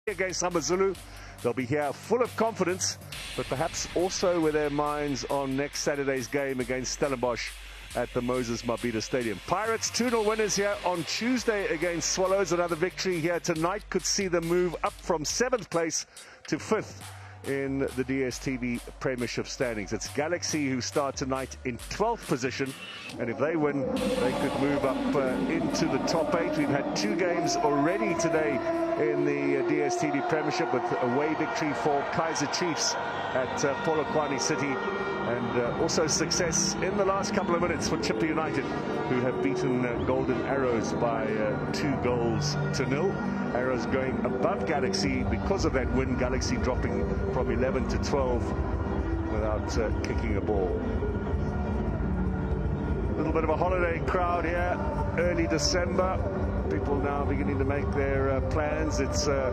against Amazulu. They'll be here full of confidence, but perhaps also with their minds on next Saturday's game against Stellenbosch at the Moses Mabhida Stadium. Pirates 2-0 winners here on Tuesday against Swallows. Another victory here tonight could see them move up from 7th place to 5th in the DSTV Premiership standings. It's Galaxy who start tonight in 12th position, and if they win, they could move up into the top 8. We've had 2 games already today in the DSTV Premiership, with away victory for Kaizer Chiefs at Polokwane City, and also success in the last couple of minutes for Chippa United, who have beaten Golden Arrows by 2-0. Arrows going above Galaxy because of that win. Galaxy dropping from 11 to 12 without kicking a ball. A little bit of a holiday crowd here, early December. People now beginning to make their plans. It's a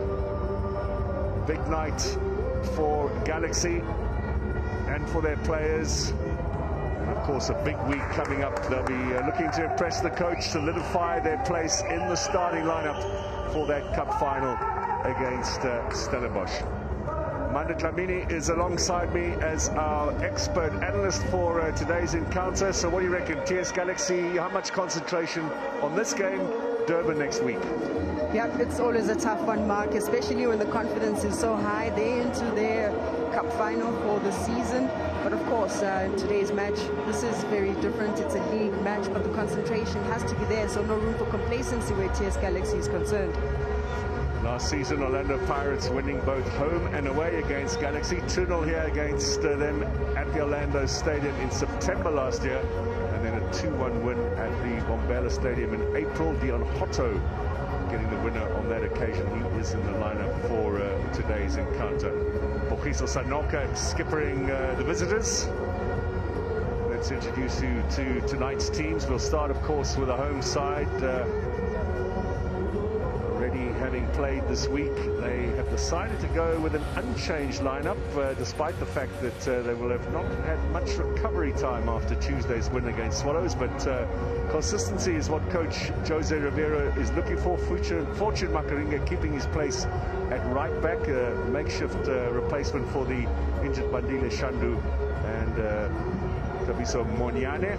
big night for Galaxy and for their players. And of course, a big week coming up. They'll be looking to impress the coach, solidify their place in the starting lineup for that cup final against Stellenbosch. Manda Dlamini is alongside me as our expert analyst for today's encounter. So what do you reckon, TS Galaxy, how much concentration on this game, Durban next week? Yeah, it's always a tough one, Mark, especially when the confidence is so high. They're into their cup final for the season. But of course, in today's match, this is very different. It's a league match, but the concentration has to be there, so no room for complacency where TS Galaxy is concerned. Last season, Orlando Pirates winning both home and away against Galaxy. 2-0 here against them at the Orlando Stadium in September last year, and then a 2-1 win at the Bombela Stadium in April. Dion Hotto getting the winner on that occasion. He is in the lineup for today's encounter. Bogiso Sanoka skippering the visitors. Let's introduce you to tonight's teams. We'll start, of course, with the home side. Already having played this week, they have decided to go with an unchanged lineup, despite the fact that they will have not had much recovery time after Tuesday's win against Swallows. But consistency is what coach Jose Rivera is looking for. Fortune Makaringa keeping his place at right back, makeshift replacement for the injured Bandile Shandu and Tabiso Moniane.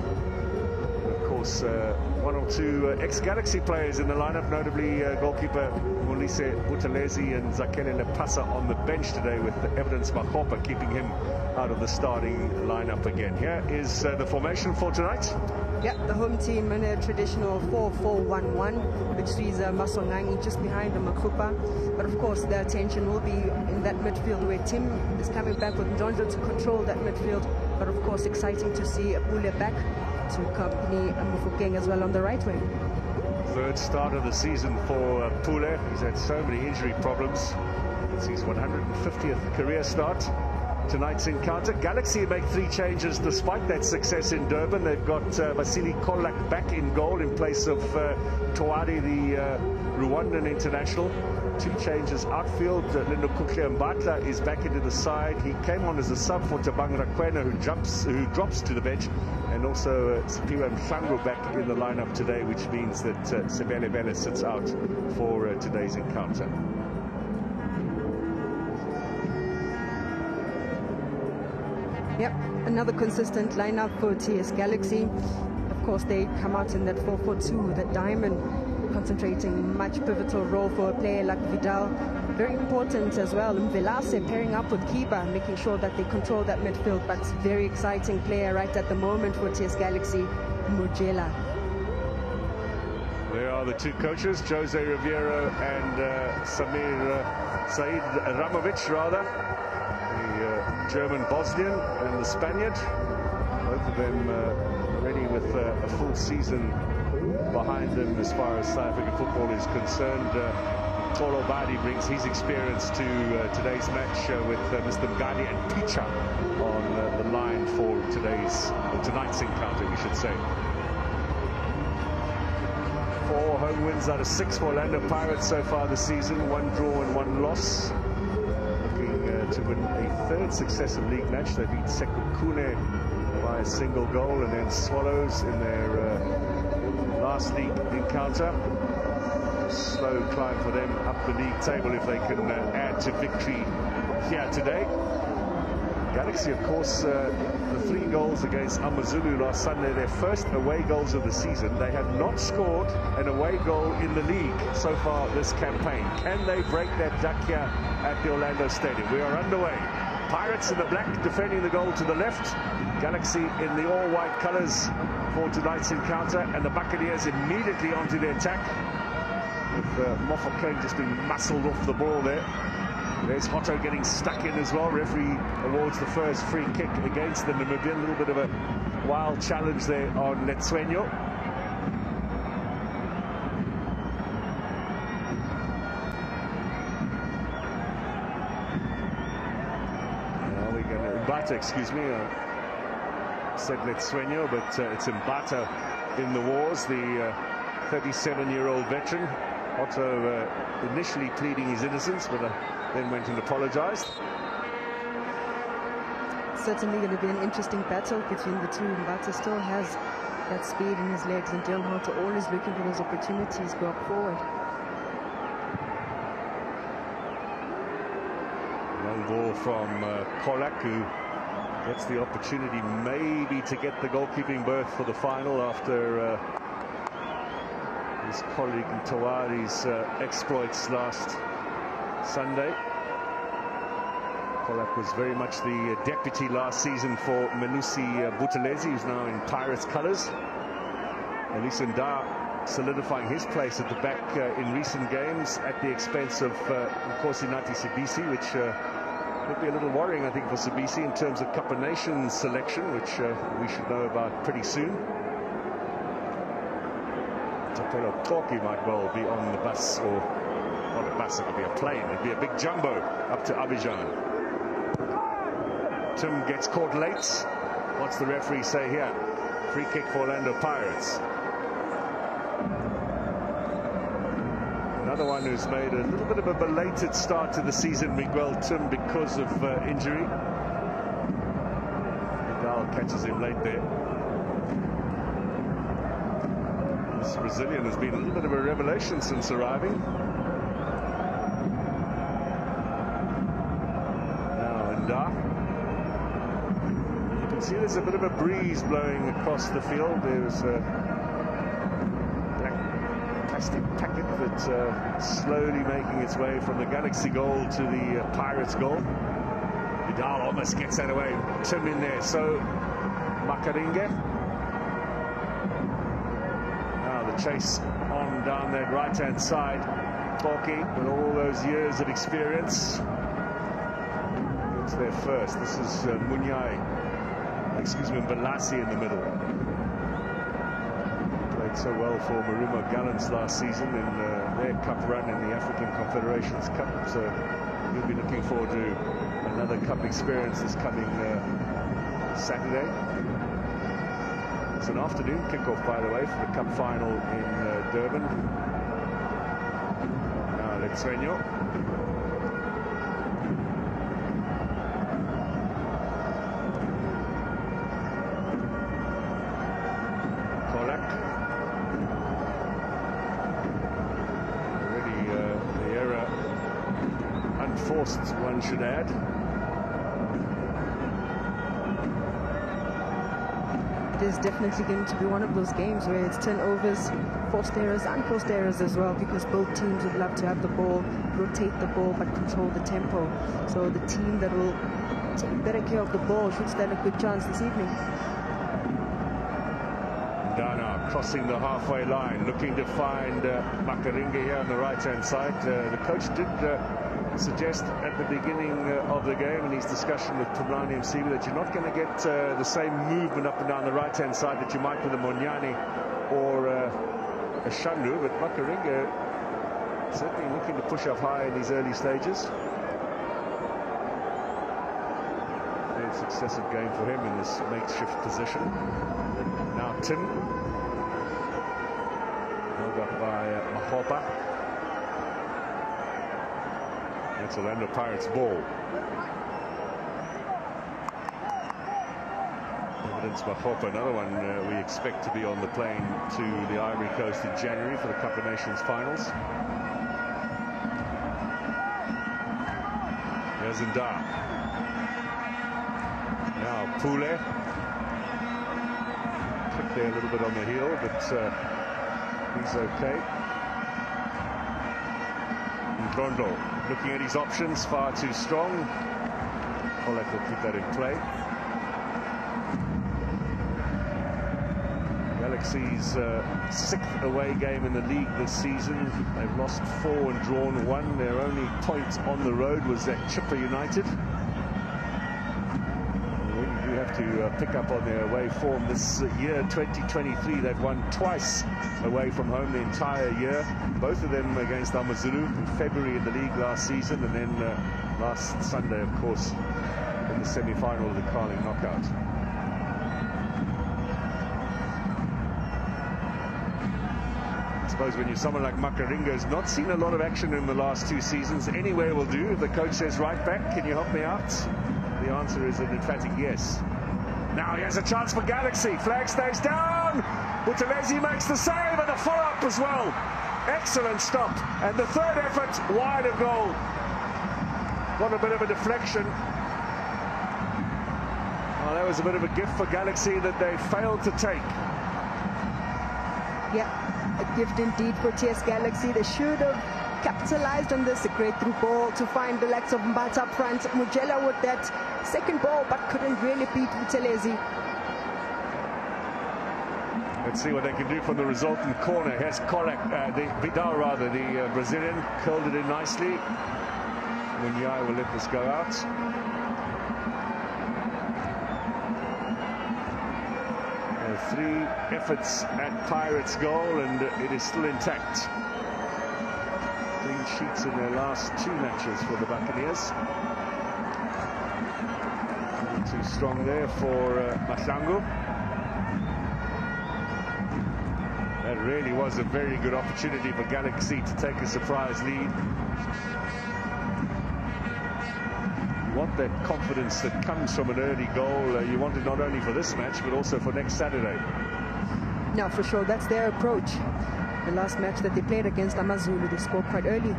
Of course, 1 or 2 ex-Galaxy players in the lineup, notably goalkeeper Molise Buthelezi and Zakele Lepasa on the bench today, with Evidence Makopa keeping him out of the starting lineup again. Here is the formation for tonight. Yeah, the home team in a traditional 4-4-1-1, which sees Masongangi just behind the Makrupa. But of course, the attention will be in that midfield, where Tim is coming back with Njonjo to control that midfield. But of course, exciting to see Pule back to accompany Mufokeng as well on the right wing. 3rd start of the season for Pule. He's had so many injury problems. It's his 150th career start. Tonight's encounter, Galaxy make 3 changes despite that success in Durban. They've got Vasily Kolak back in goal in place of Toadi, the Rwandan international. 2 changes outfield. Lindo Kukle Mbatla is back into the side. He came on as a sub for Tabang Rakwena, who drops to the bench, and also Sipiwe Mhlangu back in the lineup today, which means that Sebele Bele sits out for today's encounter. Yep, another consistent lineup for TS Galaxy. Of course, they come out in that 4-4-2, that diamond, concentrating much pivotal role for a player like Vidal. Very important as well, Mvelase pairing up with Kiba, making sure that they control that midfield, but very exciting player right at the moment for TS Galaxy, Mujela. There are the 2 coaches, Jose Riviero and Said Ramovic, rather. German Bosnian and the Spaniard, both of them ready with a full season behind them as far as South African football is concerned. Tolo Badi brings his experience to today's match with Mr. Mgadi and Picha on the line for tonight's encounter, we should say. 4 home wins out of 6 for Orlando Pirates so far this season, 1 draw and 1 loss. To win a 3rd successive league match. They beat sekhukhune by a single goal, and then Swallows in their last league encounter. slow climb for them up the league table if they can add to victory here today. Galaxy, of course, the 3 goals against Amazulu last Sunday, their first away goals of the season. They have not scored an away goal in the league so far this campaign. Can they break that duck here at the Orlando Stadium? We are underway. Pirates in the black defending the goal to the left. Galaxy in the all-white colours for tonight's encounter, and the Buccaneers immediately onto the attack with Mofokeng just being muscled off the ball there. There's Hotto getting stuck in as well. Referee awards the first free kick against the Namibian. A little bit of a wild challenge there on Letsuenyo. Now we're going to Mbata, excuse me. Said Letsuenyo, but it's Mbata in the wars, the 37-year-old veteran. Hotto initially pleading his innocence, but then went and apologized. Certainly going to be an interesting battle between the two. Mbata still has that speed in his legs, and Dylan Hotto always looking for those opportunities go up forward. Long ball from Kolak, who gets the opportunity maybe to get the goalkeeping berth for the final after his colleague Tawari's exploits last Sunday. Kolak was very much the deputy last season for Melusi Buthelezi, who's now in Pirates colours. Elisenda solidifying his place at the back in recent games at the expense of Nkosinati Sibisi, which would be a little worrying, I think, for Sibisi in terms of Cup of Nations selection, which we should know about pretty soon. Tapelo Toki might well be on the bus, or not a bus, it would be a plane. It'd be a big jumbo up to Abidjan. Tim gets caught late. What's the referee say here? Free kick for Orlando Pirates. Another one who's made a little bit of a belated start to the season, Miguel Tim, because of injury. Vidal catches him late there. This Brazilian has been a little bit of a revelation since arriving. Now Nda. You can see there's a bit of a breeze blowing across the field. There's a black plastic packet that's slowly making its way from the Galaxy goal to the Pirates goal. Vidal almost gets that away. Tim in there. So Makaringe. Chase on down that right-hand side. Toki, with all those years of experience, gets there first. This is Mbalasi in the middle. Played so well for Marumo Gallants last season in their cup run in the African Confederations Cup. So he'll be looking forward to another cup experience this coming Saturday. It's an afternoon kickoff, by the way, for the cup final in Durban. Now Letsuenyo. Kolak. Already the error unforced, one should add. It is definitely going to be one of those games where it's turnovers, forced errors, unforced errors as well, because both teams would love to have the ball, rotate the ball, but control the tempo. So the team that will take better care of the ball should stand a good chance this evening. Dana crossing the halfway line, looking to find Makaringe here on the right-hand side. The coach did suggest at the beginning of the game in his discussion with Pumlani Msibi that you're not going to get the same movement up and down the right-hand side that you might with a Monyani or a Shandu, but Makaringe certainly looking to push up high in these early stages. Third successive game for him in this makeshift position. Now Tim, held up by Mahopa. That's Orlando Pirates ball. Providence Mahopa, another one we expect to be on the plane to the Ivory Coast in January for the Cup of Nations finals. Here's Nda. Now Pule. Took there a little bit on the heel, but he's okay. Ndlondo looking at his options, far too strong. Kolek will keep that in play. Galaxy's sixth away game in the league this season. They've lost 4 and drawn 1. Their only point on the road was at Chippa United. They do have to pick up on their away form this year, 2023. They've won twice away from home the entire year. Both of them against AmaZulu in February in the league last season, and then last Sunday, of course, in the semi-final of the Carling knockout. I suppose when you're someone like Makaringa who's not seen a lot of action in the last 2 seasons, anywhere will do. If the coach says right back, can you help me out? The answer is an emphatic yes. Now he has a chance for Galaxy. Flag stays down. Buthelezi makes the save and the follow-up as well. Excellent stop. And the third effort wide of goal. Got a bit of a deflection. Well, that was a bit of a gift for Galaxy that they failed to take. Yeah, a gift indeed for TS Galaxy. They should have capitalized on this. A great through ball to find the legs of Mbata up front. Mujela with that second ball, but couldn't really beat Buthelezi. Let's see what they can do from the resultant corner. Here's Kolek, Vidal rather, the Brazilian, curled it in nicely. Munyai will let this go out. Three efforts at Pirates' goal, and it is still intact. Clean sheets in their last 2 matches for the Buccaneers. A little too strong there for Mahlangu. That really was a very good opportunity for Galaxy to take a surprise lead. You want that confidence that comes from an early goal. You want it not only for this match, but also for next Saturday. No, for sure, that's their approach. The last match that they played against AmaZulu, they scored quite early.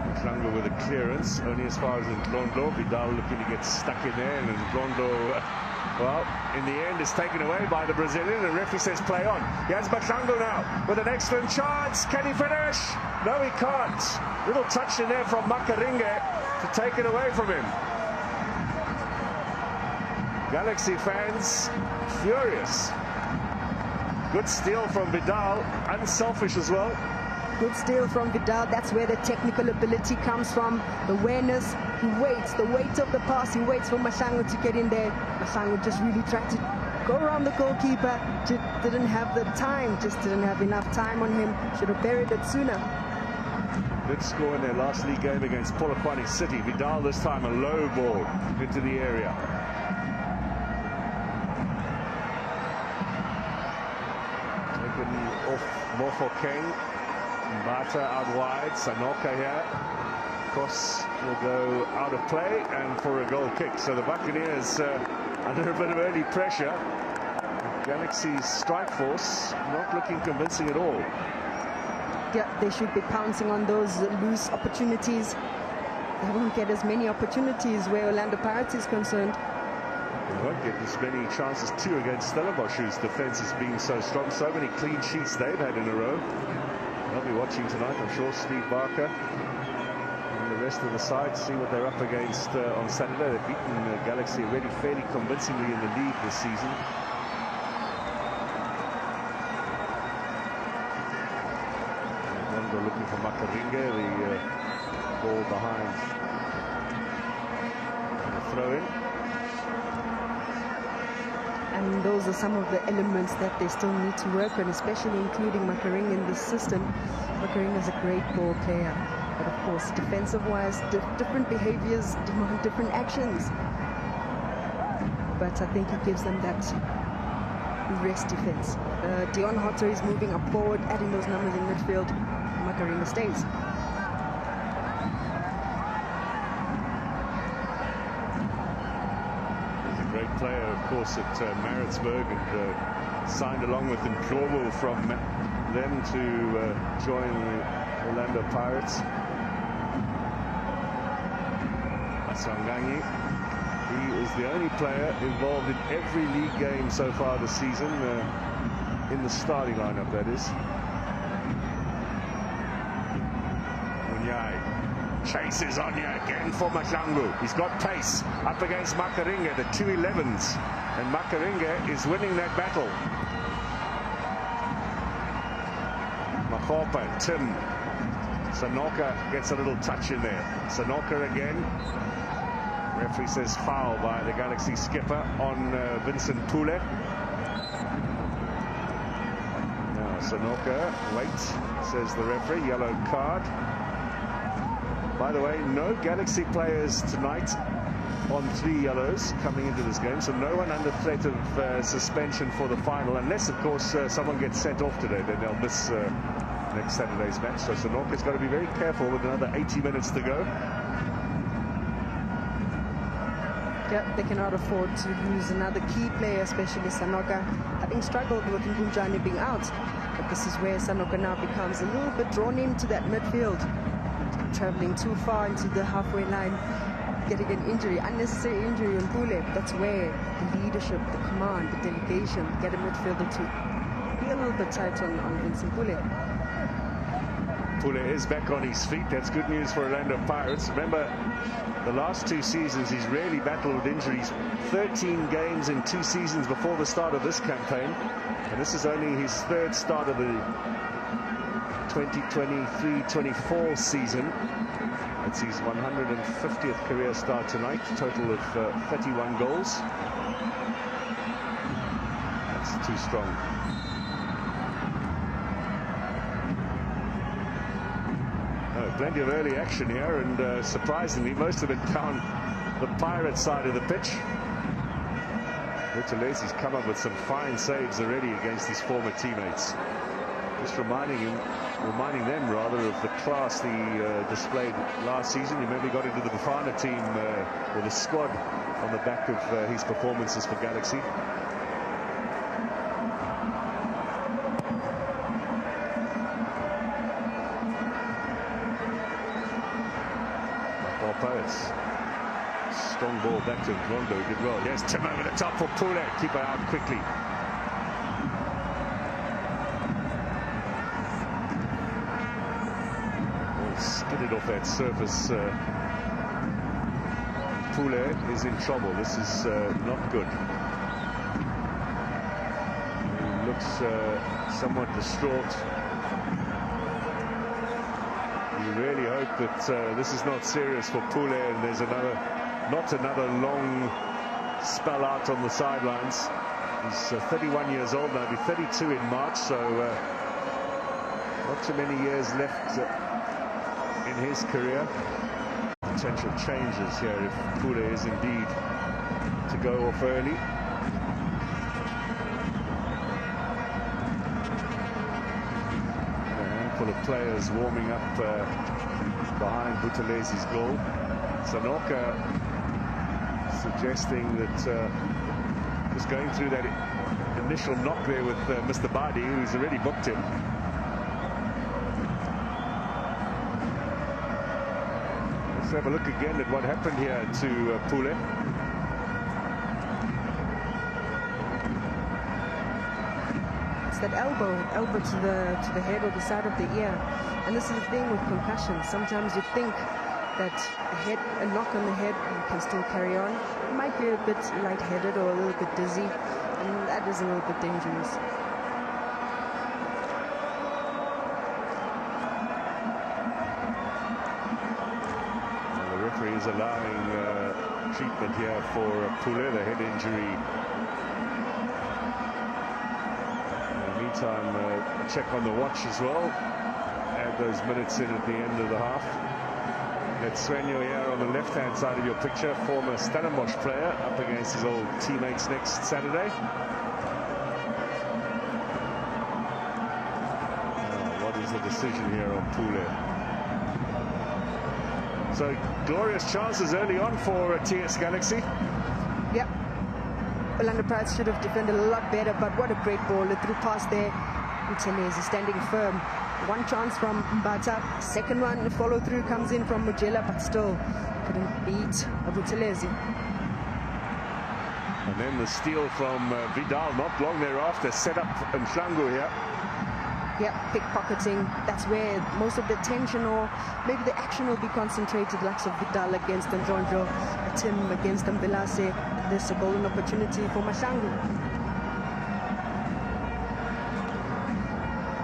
Mahlangu with a clearance, only as far as Ndlondo. Vidal looking to get stuck in there, and Ndlondo, well, in the end, is taken away by the Brazilian, and the referee says play on. Here's Mahlangu now with an excellent chance. Can he finish? No, he can't. Little touch in there from Makaringa to take it away from him. Galaxy fans furious. Good steal from Vidal, unselfish as well. Good steal from Vidal. That's where the technical ability comes from. The awareness. He waits. The weight of the pass. He waits for Mahlangu to get in there. Mahlangu just really tried to go around the goalkeeper. Just didn't have the time. Just didn't have enough time on him. Should have buried it sooner. Did score in their last league game against Polokwane City. Vidal this time a low ball into the area. Taken off Mofokeng. Mbata out wide. Sanoka here. Cross will go out of play and for a goal kick. So the Buccaneers under a bit of early pressure. Galaxy's strike force not looking convincing at all. Yeah, they should be pouncing on those loose opportunities. They won't get as many opportunities where Orlando Pirates is concerned. They won't get as many chances too against Stellenbosch, whose defence has been so strong. So many clean sheets they've had in a row. They'll be watching tonight, I'm sure, Steve Barker and the rest of the side, see what they're up against on Saturday. They've beaten Galaxy already fairly convincingly in the league this season. Looking for Makaringa, the ball behind the throw-in. And those are some of the elements that they still need to work on, especially including Makaringa in this system. Makaringa is a great ball player, but of course, defensive-wise, different behaviors demand different actions. But I think he gives them that rest defense. Dion Hotter is moving up forward, adding those numbers in midfield. Makaringa stays. player, of course, at Maritzburg, and signed along with Ndlovu from them to join the Orlando Pirates. Masanganyi, he is the only player involved in every league game so far this season, in the starting lineup, that is. Unyai chases Onya again for Mahlangu. He's got pace up against Makaringa, the 211s, and Makaringa is winning that battle. Makopa, Tim, Sanoka gets a little touch in there. Sanoka again. Referee says foul by the Galaxy skipper on Vincent Pule. Now Sanoka, wait, says the referee, yellow card. By the way, no Galaxy players tonight on 3 yellows coming into this game, so no one under threat of suspension for the final, unless, of course, someone gets sent off today. Then they'll miss next Saturday's match. So Sanoka's got to be very careful with another 80 minutes to go. Yeah, they cannot afford to lose another key player, especially Sanoka, having struggled with Ngunjani being out. But this is where Sanoka now becomes a little bit drawn into that midfield, traveling too far into the halfway line, getting an injury, unnecessary injury on Pule. That's where the leadership, the command, the delegation get a midfielder to be a little bit tight on Vincent Pule. Pule is back on his feet. That's good news for Orlando Pirates. Remember, the last 2 seasons he's really battled with injuries. 13 games in 2 seasons before the start of this campaign, and this is only his 3rd start of the 2023-24 season. It's his 150th career start tonight, total of 31 goals. That's too strong. Plenty of early action here, and surprisingly, most of it down the Pirate side of the pitch. Buthelezzi's come up with some fine saves already against his former teammates. Just reminding them rather of the class he displayed last season. He maybe got into the Bafana team or the squad on the back of his performances for Galaxy. Strong ball back to Rondo, did well. Yes, Tim over the top for Pule. Keeper out quickly. Ball skidded off that surface. Pule is in trouble. This is not good. He looks somewhat distraught. You really hope that this is not serious for Pule and there's not another long spell out on the sidelines. He's 31 years old now, he'll be 32 in March, so not too many years left in his career. Potential changes here if Pule is indeed to go off early. Of players warming up behind Buthelezzi's goal. Sanoka suggesting that just going through that initial knock there with Mr. Badi, who's already booked him. Let's have a look again at what happened here to Pule. That elbow to the head or the side of the ear, and this is the thing with concussion. Sometimes you think that a knock on the head, you can still carry on. You might be a bit lightheaded or a little bit dizzy, and that is a little bit dangerous. Well, the referee is allowing treatment here for Pule, the head injury. Meantime, a check on the watch as well. Add those minutes in at the end of the half. That's Svenjo here on the left-hand side of your picture, former Stellenbosch player, up against his old teammates next Saturday. What is the decision here on Pule? So glorious chances early on for TS Galaxy. Yep. Orlando Pirates should have defended a lot better, but what a great ball. A through pass there. Buthelezi standing firm. One chance from Mbata. Second one, follow through comes in from Mujela, but still couldn't beat Buthelezi. And then the steal from Vidal not long thereafter. Set up Mhlangu here. Yeah, pickpocketing. That's where most of the tension or maybe the action will be concentrated. Likes of Vidal against Njonjo, Tim against Mbelase. There's a golden opportunity for Mhlangu.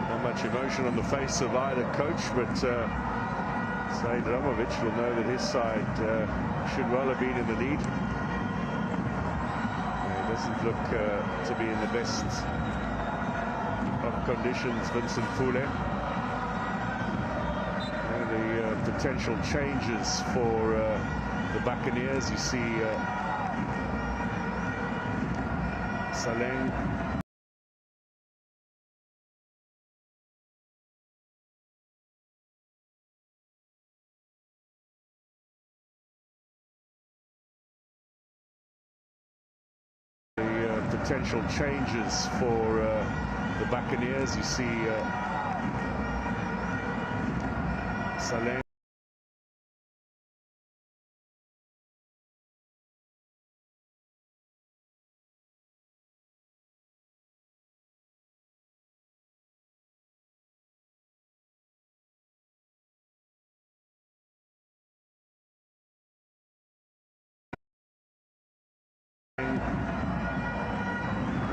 Not much emotion on the face of either coach, but Said Ramovic will know that his side should well have been in the lead. He doesn't look to be in the best of conditions, Vincent Pule. And the potential changes for the Buccaneers. You see Saleng. The potential changes for the Buccaneers. You see Saleng.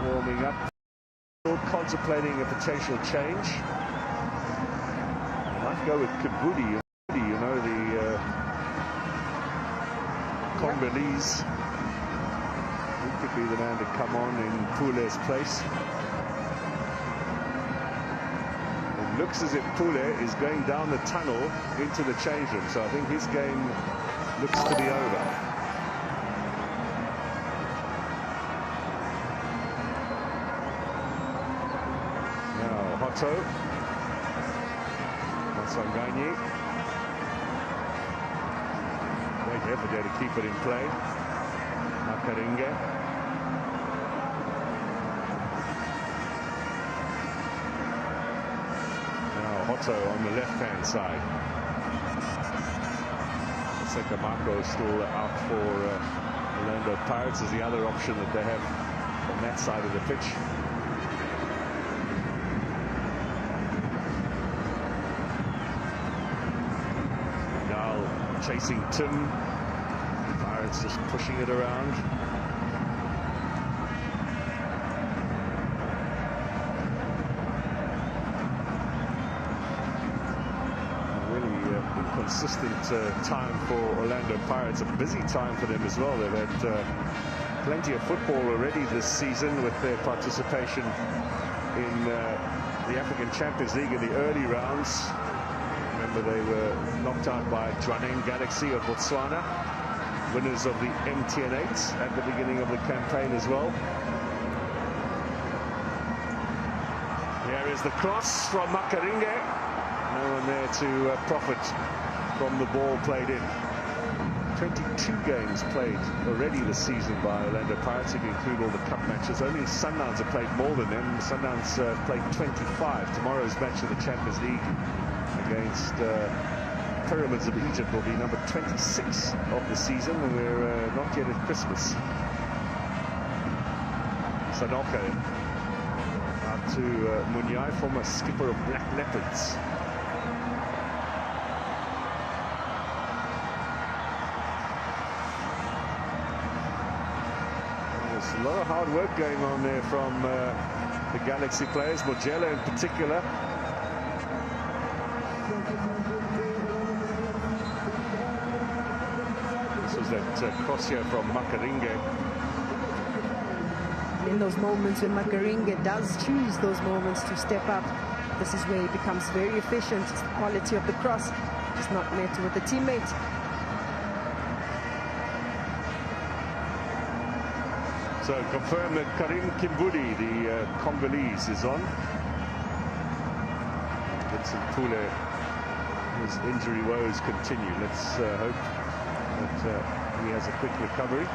Warming up, still contemplating a potential change. I might go with Kibudi, you know, the Congolese. He could be the man to come on in Pule's place. It looks as if Pule is going down the tunnel into the change room, so I think his game looks to be over. Hotto, Masangani, great effort there to keep it in play. Makaringa, now Hotto on the left-hand side. Sekamako is still out for Orlando Pirates as the other option that they have on that side of the pitch. Chasing Tim, Pirates just pushing it around. Really inconsistent time for Orlando Pirates, a busy time for them as well. They've had plenty of football already this season with their participation in the African Champions League in the early rounds. Remember, they were knocked out by Jwaneng Galaxy of Botswana, winners of the MTN8 at the beginning of the campaign as well. Here is the cross from Makaringa. No one there to profit from the ball played in. 22 games played already this season by Orlando Pirates, if you include all the cup matches. Only Sundowns have played more than them. Sundowns played 25. Tomorrow's match of the Champions League against Pyramids of Egypt will be number 26 of the season, and we're not yet at Christmas. Sanoka out to Munyai, former skipper of Black Leopards. There's a lot of hard work going on there from the Galaxy players, Mojela in particular. That cross here from Makaringa. In those moments when Makaringa does choose those moments to step up, this is where he becomes very efficient. It's the quality of the cross. It's not met with a teammate. So confirm that Karim Kimbudi, the Congolese, is on. Vincent Pule, his injury woes continue. Let's hope that he has a quick recovery.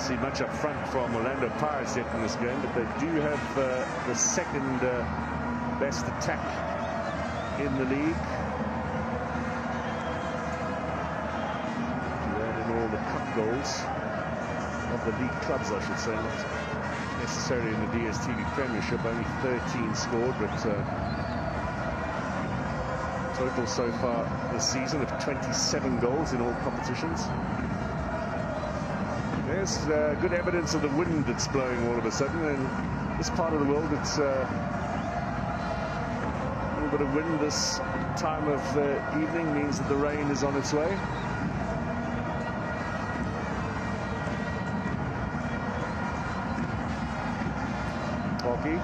see much up front from Orlando Pirates yet in this game, but they do have the second best attack in the league. To add in all the cup goals of the league clubs, I should say, not necessarily in the DSTV Premiership, only 13 scored, but total so far this season of 27 goals in all competitions. There's good evidence of the wind that's blowing all of a sudden, and this part of the world, it's a little bit of wind this time of the evening means that the rain is on its way. Hockey.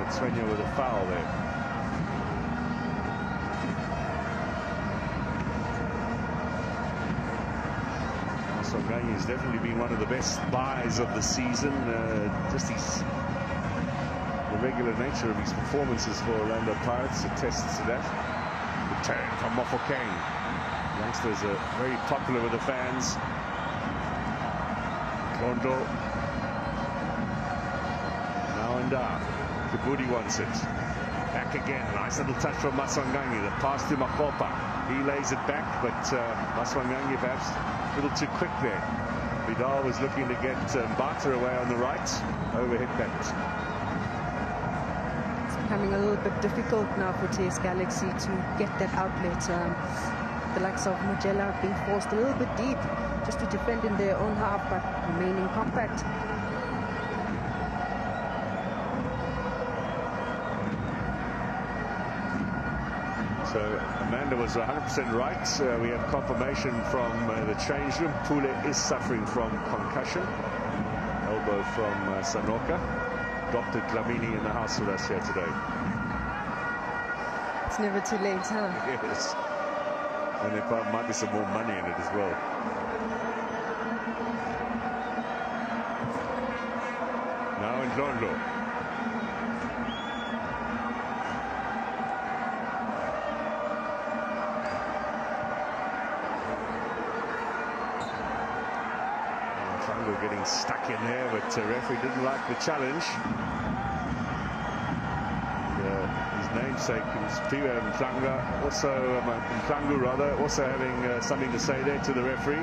It's Svenja with a foul there. He's definitely been one of the best buys of the season. Just the regular nature of his performances for Orlando Pirates attests to that. The turn from Mofokeng. Youngsters are very popular with the fans. Kondo. Now and Kabudi wants it. Back again. Nice little touch from Maswanganyi. The pass to Makopa. He lays it back, but Maswanganyi perhaps a little too quick there. Vidal was looking to get Mbata away on the right. Overhit that. It's becoming a little bit difficult now for TS Galaxy to get that outlet. The likes of Mujela being forced a little bit deep just to defend in their own half, but remaining compact. So Amanda was 100% right. We have confirmation from the change room. Pule is suffering from concussion. Elbow from Sanoka. Dr. Dlamini in the house with us here today. It's never too late, huh? Yes. And there might be some more money in it as well. Now in Ndlondlo. Getting stuck in there, but referee didn't like the challenge. His namesake, Mhlanga, also Mhlangu rather, also having something to say there to the referee.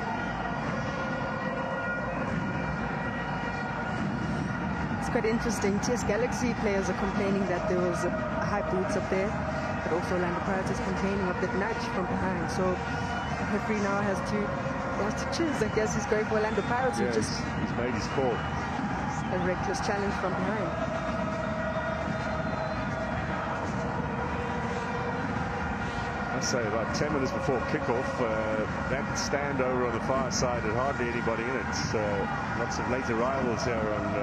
It's quite interesting. TS Galaxy players are complaining that there was a high boots up there, but also Orlando Pirates is complaining of that nudge from behind. So the referee now has to choose. I guess he's going for Orlando Pirates. Yes, he's made his call. A reckless challenge from behind. I say about 10 minutes before kickoff, that stand over on the far side had hardly anybody in it. Lots of late arrivals here on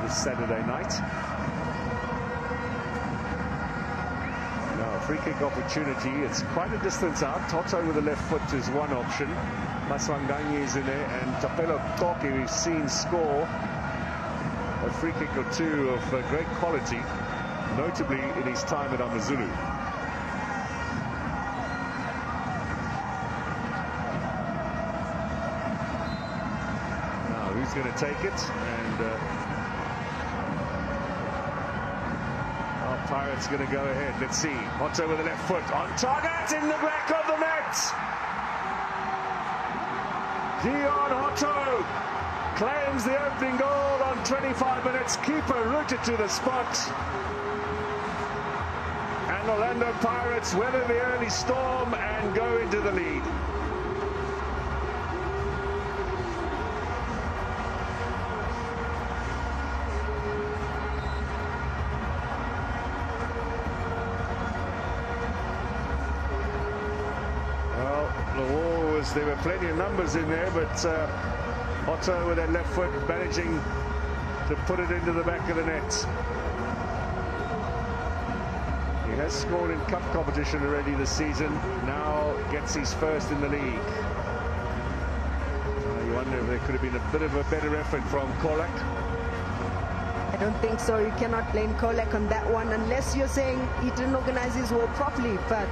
this Saturday night. Now, free kick opportunity. It's quite a distance out. Toto with the left foot is one option. Maswanganyi is in there, and Tapelo Toki, we've seen score a free kick or two of great quality, notably in his time at Amazulu. Now, who's going to take it? And our Pirates going to go ahead. Let's see. Otto with the left foot on target in the back of the net. Dion Otto claims the opening goal on 25 minutes. Keeper rooted to the spot. And Orlando Pirates weather the early storm and go into the lead. There were plenty of numbers in there, but Otto with that left foot managing to put it into the back of the net. He has scored in cup competition already this season, now gets his first in the league. You wonder if there could have been a bit of a better effort from Kolak. I don't think so. You cannot blame Kolak on that one unless you're saying he didn't organize his work properly, but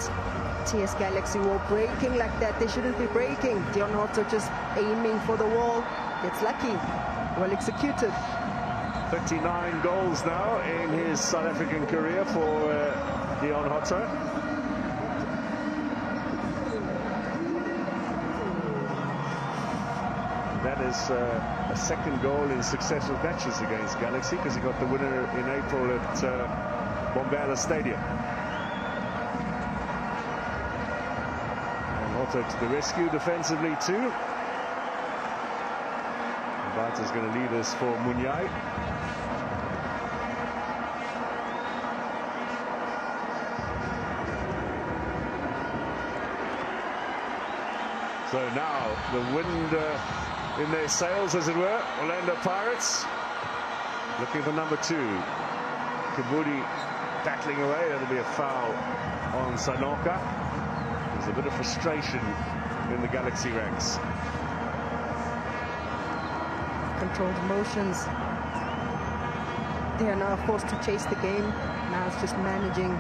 TS Galaxy were breaking like that. They shouldn't be breaking. Dion Hotto just aiming for the wall. It's lucky. Well executed. 39 goals now in his South African career for Dion Hotto. That is a second goal in successive matches against Galaxy, because he got the winner in April at Bombela Stadium. And Hotto to the rescue defensively too. Mbata's going to lead us for Munyai. So now the wind in their sails, as it were. Orlando Pirates looking for number 2. Kabudi battling away. That'll be a foul on Sanoka. There's a bit of frustration in the Galaxy ranks. Controlled emotions. They are now forced to chase the game. Now it's just managing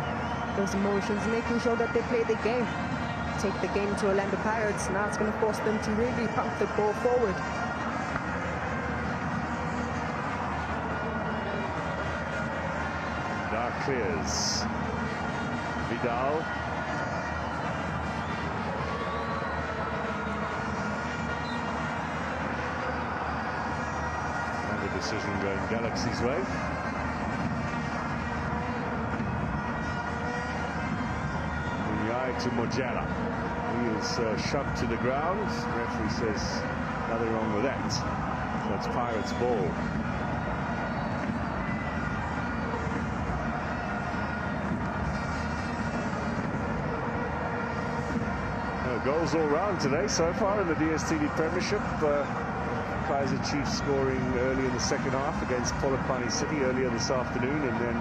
those emotions, making sure that they play the game. Take the game to Orlando Pirates. Now it's going to force them to really pump the ball forward. Dark clears. Vidal. And the decision going Galaxy's way. To Mojala. He is shoved to the ground. The referee says nothing wrong with that. So it's Pirates' ball. Goals all round today so far in the DSTV Premiership. Kaizer Chiefs scoring early in the second half against Polokwane City earlier this afternoon, and then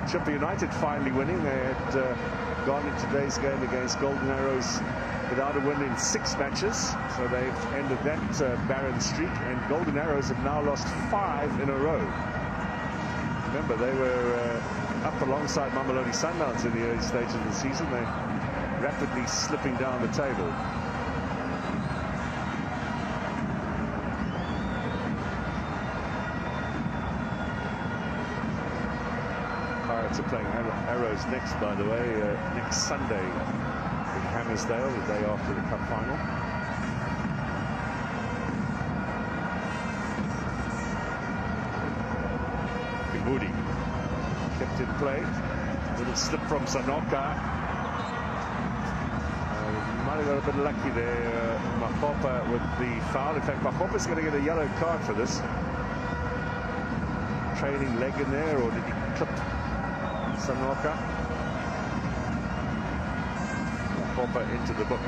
Chippa United finally winning. They had gone into today's game against Golden Arrows without a win in 6 matches, so they've ended that barren streak, and Golden Arrows have now lost 5 in a row. Remember, they were up alongside Mamelodi Sundowns in the early stages of the season. They're rapidly slipping down the table. Pirates are playing Arrows next, by the way, next Sunday in Hammersdale, the day after the cup final. Kabudi kept in play. Little slip from Sanoka. Might have got a bit lucky there, Makopa, with the foul. In fact, Makopa's going to get a yellow card for this. Trailing leg in there, or did he clip Sanoka? Makopa into the book.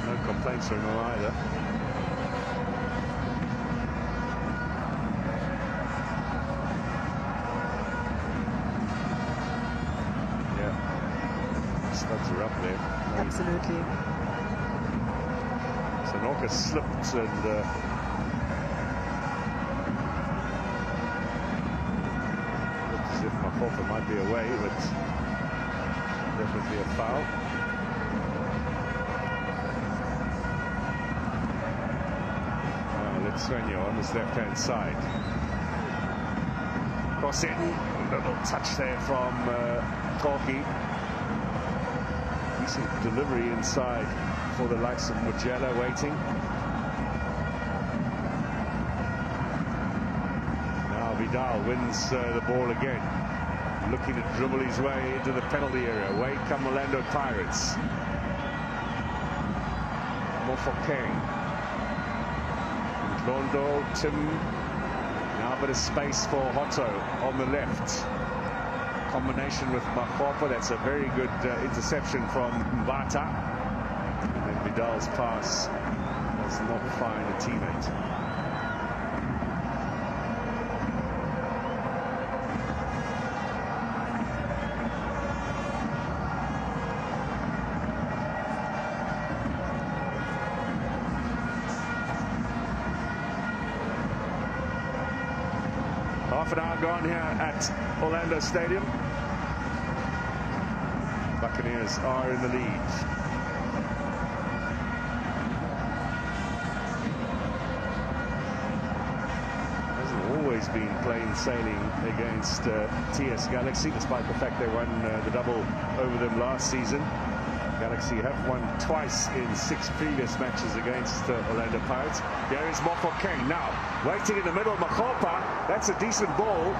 No complaints from him either. Yeah, studs are up there. Absolutely. Sanoka slipped and looks as if Makopa might be away, but definitely a foul. Let's Svenyo on this left-hand side. Cross in, a little touch there from Koki. Decent delivery inside for the likes of Mujela waiting. Now Vidal wins the ball again, looking to dribble his way into the penalty area. Away come Orlando Pirates. Mofokeng, Londo, Tim. Now a bit of space for Hotto on the left. Combination with Makopa. That's a very good interception from Mbata. And then Vidal's pass does not find a teammate. Half an hour gone here at Orlando Stadium. But Buccaneers are in the lead. Always been plain sailing against TS Galaxy, despite the fact they won the double over them last season. Galaxy have won twice in 6 previous matches against Orlando Pirates. Here is Mofokeng now, waiting in the middle, Makgopa. That's a decent ball.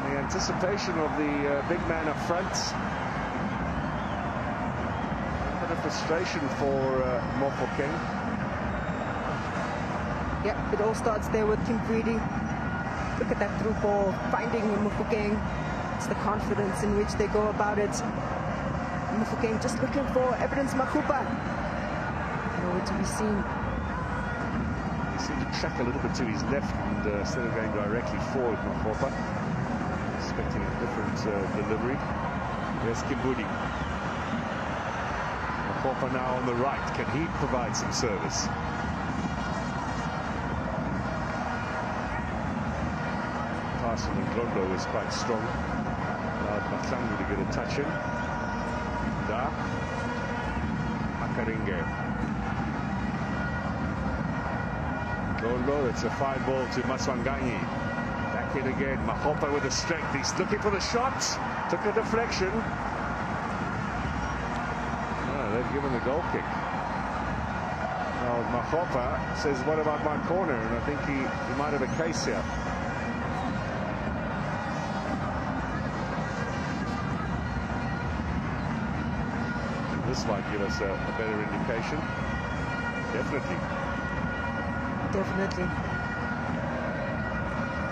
The anticipation of the big man up front. A bit of frustration for Mofokeng. Yeah, it all starts there with Kim Breedy. Look at that through ball, finding Mofokeng. It's the confidence in which they go about it. Mofokeng just looking for evidence. Makgopa nowhere to be seen. He seemed to track a little bit to his left and instead of going directly forward, Makgopa. Expecting a different delivery. There's Kimbudi. Makgopa now on the right. Can he provide some service? Pass from Ndlondo was quite strong. Allowed Mahlangu to get a touch in. Da. Makaringe. Ndlondo, it's a fine ball to Maswanganyi. Back in again. Makgopa with the strength. He's looking for the shot. Took a deflection. Oh, they've given the goal kick. Well, Makgopa says, what about my corner? And I think he might have a case here. This might give us a better indication. Definitely. Definitely.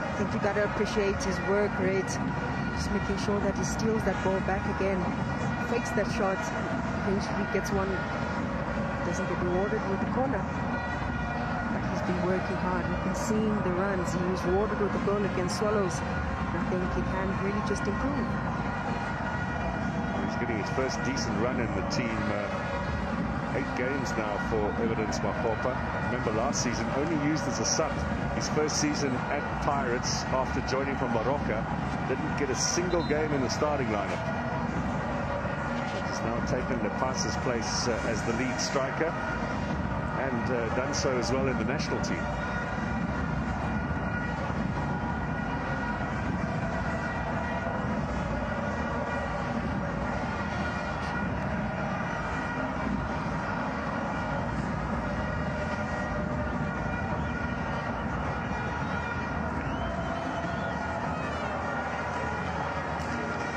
I think you got to appreciate his work rate. Just making sure that he steals that ball back again. Fakes that shot. Eventually gets one. Doesn't get rewarded with the corner. But he's been working hard. We've been seeing the runs. He was rewarded with the goal against Swallows. I think he can really just improve. Getting his first decent run in the team. 8 games now for Evidence Makgopa. Remember last season only used as a sub. His first season at Pirates after joining from Baroka. Didn't get a single game in the starting lineup. He's now taken the passer's place as the lead striker and done so as well in the national team.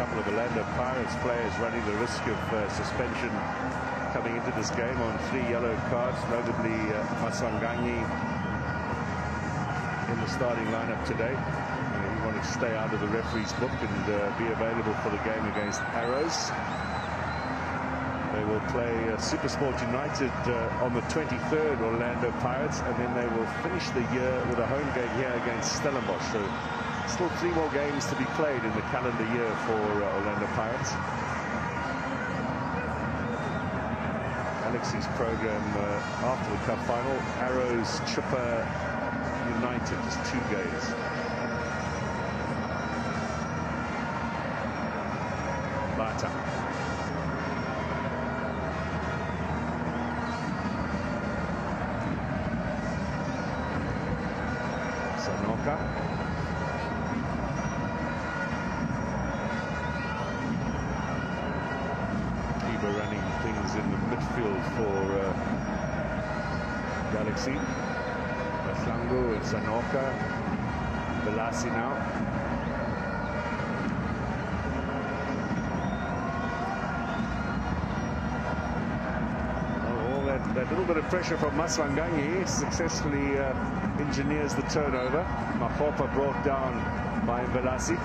Of Orlando Pirates players running the risk of suspension coming into this game on 3 yellow cards, notably Maswanganyi in the starting lineup today. He wanted to stay out of the referee's book and be available for the game against Arrows. They will play Supersport United on the 23rd, Orlando Pirates, and then they will finish the year with a home game here against Stellenbosch. So still 3 more games to be played in the calendar year for Orlando Pirates. Galaxy's program after the cup final: Arrows, Chipper, United, just 2 games. Bata. Sanoka. Running things in the midfield for Galaxy. Mahlangu and Sanoka. Velasi now. All that little bit of pressure from Maswanganyi successfully engineers the turnover. Makgopa brought down by Velasi.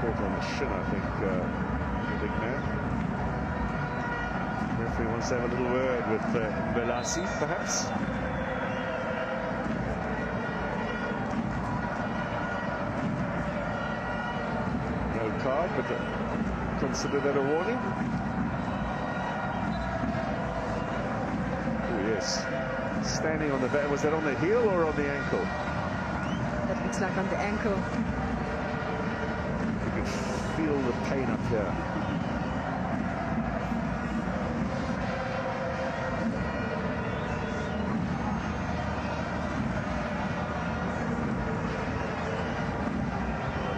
On the shin, I think, the big man. The referee wants to have a little word with Velasi, perhaps. No card, but consider that a warning. Oh Yes. Standing on the back. Was that on the heel or on the ankle? That looks like on the ankle. You can feel the pain up here.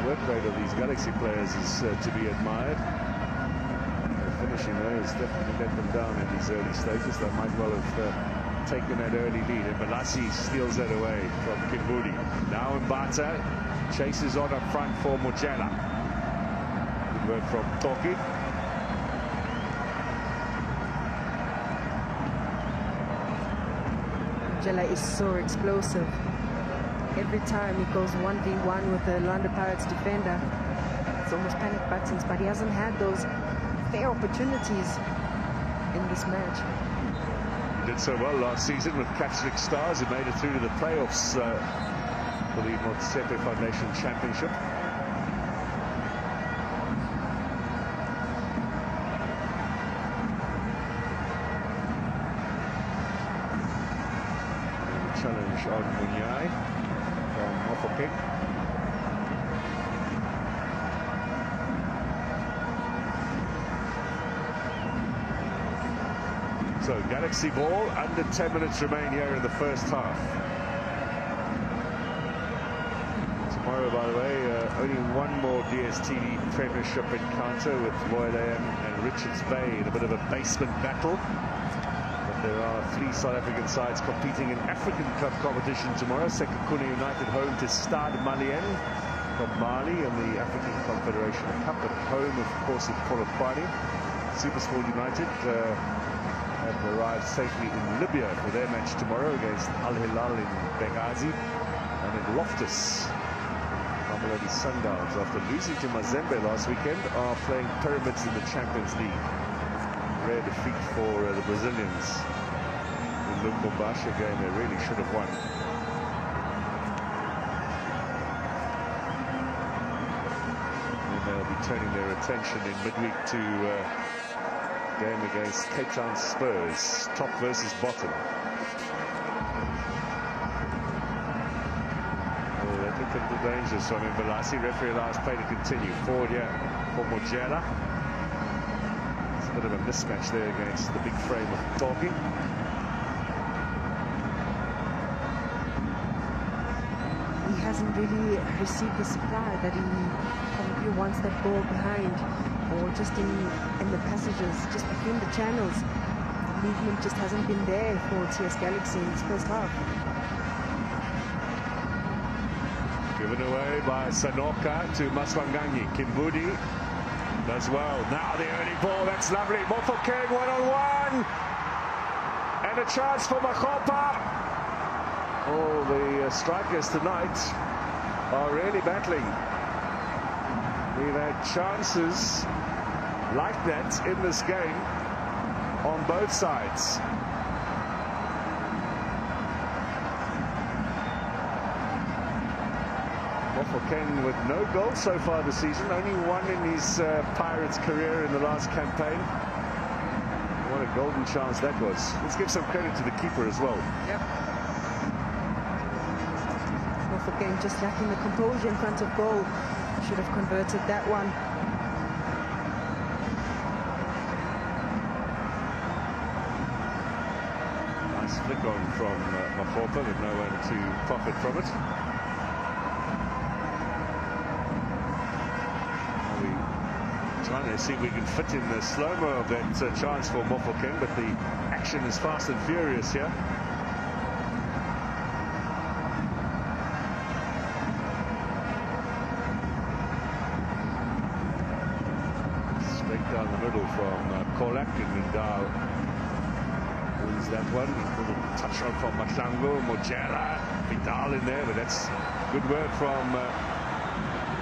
The work rate of these Galaxy players is to be admired. The finishing there has definitely let them down in these early stages. They might well have taken that early lead. And Balassi steals that away from Kimbudi. Now Mbata chases on up front for Mojela. Good work from Toki. Mojela is so explosive. Every time he goes 1v1 with the Orlando Pirates defender, it's almost panic buttons, but he hasn't had those fair opportunities in this match. He did so well last season with Catholic Stars, who made it through to the playoffs for the Motsepe Foundation Championship. Challenge on Munyai from Mofokeng. So Galaxy ball, under 10 minutes remain here in the first half. Tomorrow, by the way, only one more DSTV Premiership encounter with Lloyd AM and Richards Bay in a bit of a basement battle. But there are 3 South African sides competing in African Club competition tomorrow. Sekhukhune United home to Stade Malien from Mali in the African Confederation Cup, at home, of course, at Polokwane. Supersport United have arrived safely in Libya for their match tomorrow against Al Hilal in Benghazi. And in Loftus, Mamelodi Sundowns, after losing to Mazembe last weekend, are playing Pyramids in the Champions League. Rare defeat for the Brazilians in Lubumbashi, a game they really should have won. And they'll be turning their attention in midweek to game against Cape Town Spurs, top versus bottom. Oh, that looked a little dangerous from him. Balassi, referee allows play to continue. Forward here for Mojela. It's a bit of a mismatch there against the big frame of Toki. He hasn't really received the supply that he probably wants that ball behind, or just in the passages, just between the channels. The movement just hasn't been there for TS Galaxy in this first half. Given away by Sanoka to Maswanganyi. Kimbudi does well. Now the early ball, that's lovely. Mofokeng one-on-one. And a chance for Makopa. Oh, the strikers tonight are really battling. We've had chances like that in this game on both sides. Mofokeng with no goals so far this season, only one in his Pirates career in the last campaign. What a golden chance that was. Let's give some credit to the keeper as well. Yep. Mofokeng just lacking the composure in front of goal. Should have converted that one. Nice flick on from Makopa, but no one to profit from it. We're trying to see if we can fit in the slow-mo of that chance for Mofokeng, but the action is fast and furious here. Down the middle from Kolak, and Ndao wins that one. A little touch on from Mahlangu, Mojela, Vidal in there, but that's good work from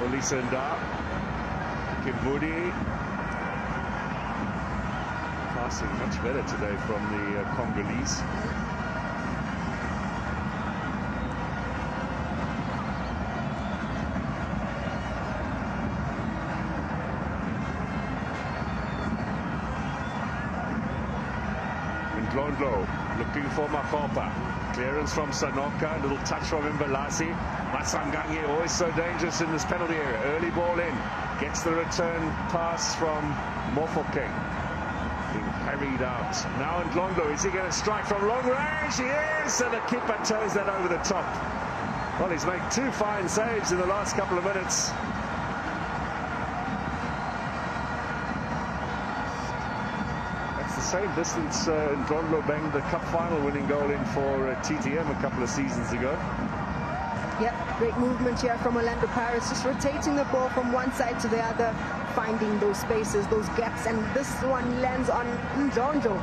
Olisa Ndao. Kimbudi passing much better today from the Congolese. Ndlondlo looking for Makopa. Clearance from Sanoka, little touch from Mbalasi. Masangangi, always so dangerous in this penalty area. Early ball in, gets the return pass from Mofokeng. Being carried out. Now Ndlondlo, is he going to strike from long range? He is, and the keeper turns that over the top. Well, he's made 2 fine saves in the last couple of minutes. Same distance Ndlondlo banged the cup final winning goal in for TTM a couple of seasons ago. Yep, great movement here from Orlando Pirates, just rotating the ball from one side to the other, finding those spaces, those gaps, and this one lands on Ndlondlo.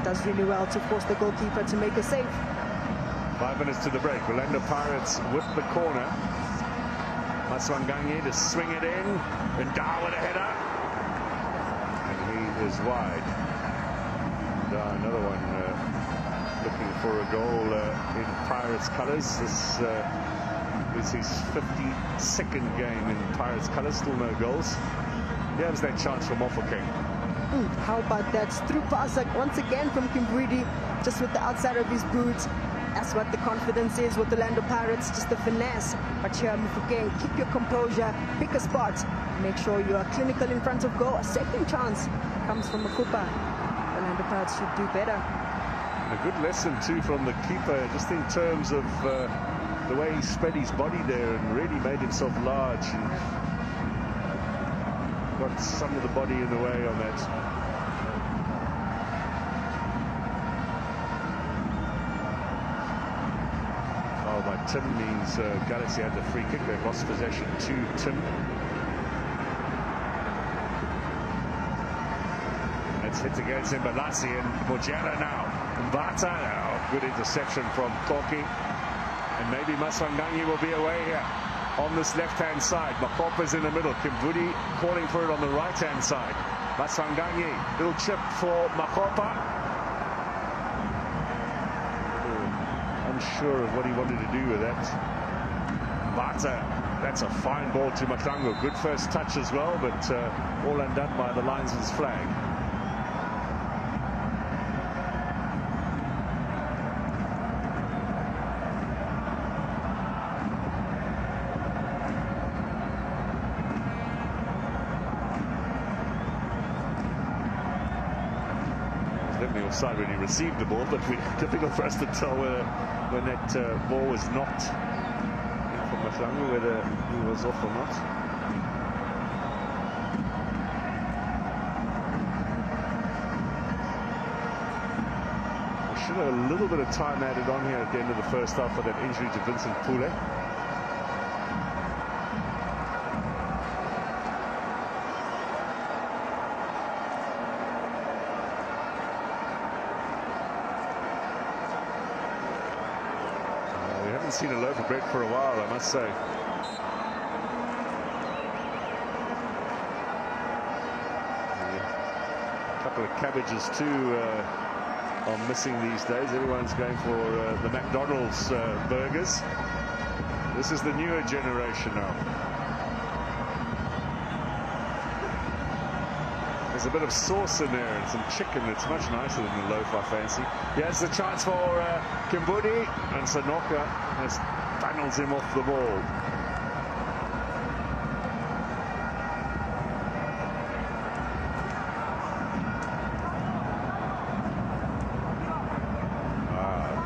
Does really well to force the goalkeeper to make a save. 5 minutes to the break. Orlando Pirates with the corner. Maswanganyi to swing it in, and down with a header, and he is wide. Another one looking for a goal in Pirates colours. This is his 52nd game in Pirates colours, still no goals. Here's that chance from Mofokeng. How about that through pass once again from Kimbwidi, just with the outside of his boots. That's what the confidence is with the Orlando Pirates, just the finesse. But here, Mofokeng, keep your composure, pick a spot, make sure you are clinical in front of goal. A second chance comes from Makupa. The Pirates should do better. A good lesson too from the keeper, just in terms of the way he spread his body there and really made himself large and got some of the body in the way on that. Oh, by Tim means Galaxy had the free kick. They lost possession to Tim. Hits against Mbalasi and Mojala now. Mbata now. Good interception from Koki. And maybe Maswanganyi will be away here on this left-hand side. Makopa's in the middle. Kimbudi calling for it on the right-hand side. Maswanganyi, little chip for Makopa. Unsure of what he wanted to do with that. Mbata, that's a fine ball to Matlango. Good first touch as well, but all undone by the linesman's flag. Side when he received the ball, but difficult for us to tell when that ball was knocked in from Maflangu, whether he was off or not. We should have a little bit of time added on here at the end of the first half for that injury to Vincent Pule. Seen a loaf of bread for a while, I must say. A couple of cabbages too are missing these days. Everyone's going for the McDonald's burgers. This is the newer generation now. There's a bit of sauce in there and some chicken. It's much nicer than the loaf, I fancy. Here's the chance for Kimbudi, and Sanoka has funnels him off the ball.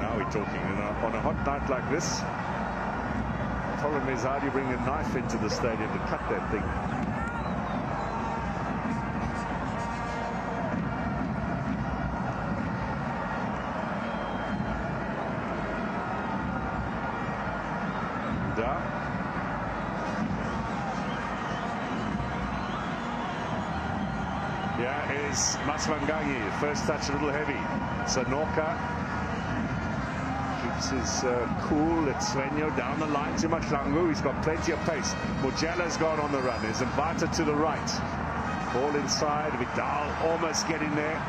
Now we're talking. On a hot night like this, the problem is, how do you bring a knife into the stadium to cut that thing? Yeah, is Maswanganyi. First touch a little heavy. Sanoka keeps his cool. It's Svenyo down the line to Matlangu. He's got plenty of pace. Mojala's gone on the run. There's Mbata to the right. Ball inside. Vidal almost getting there.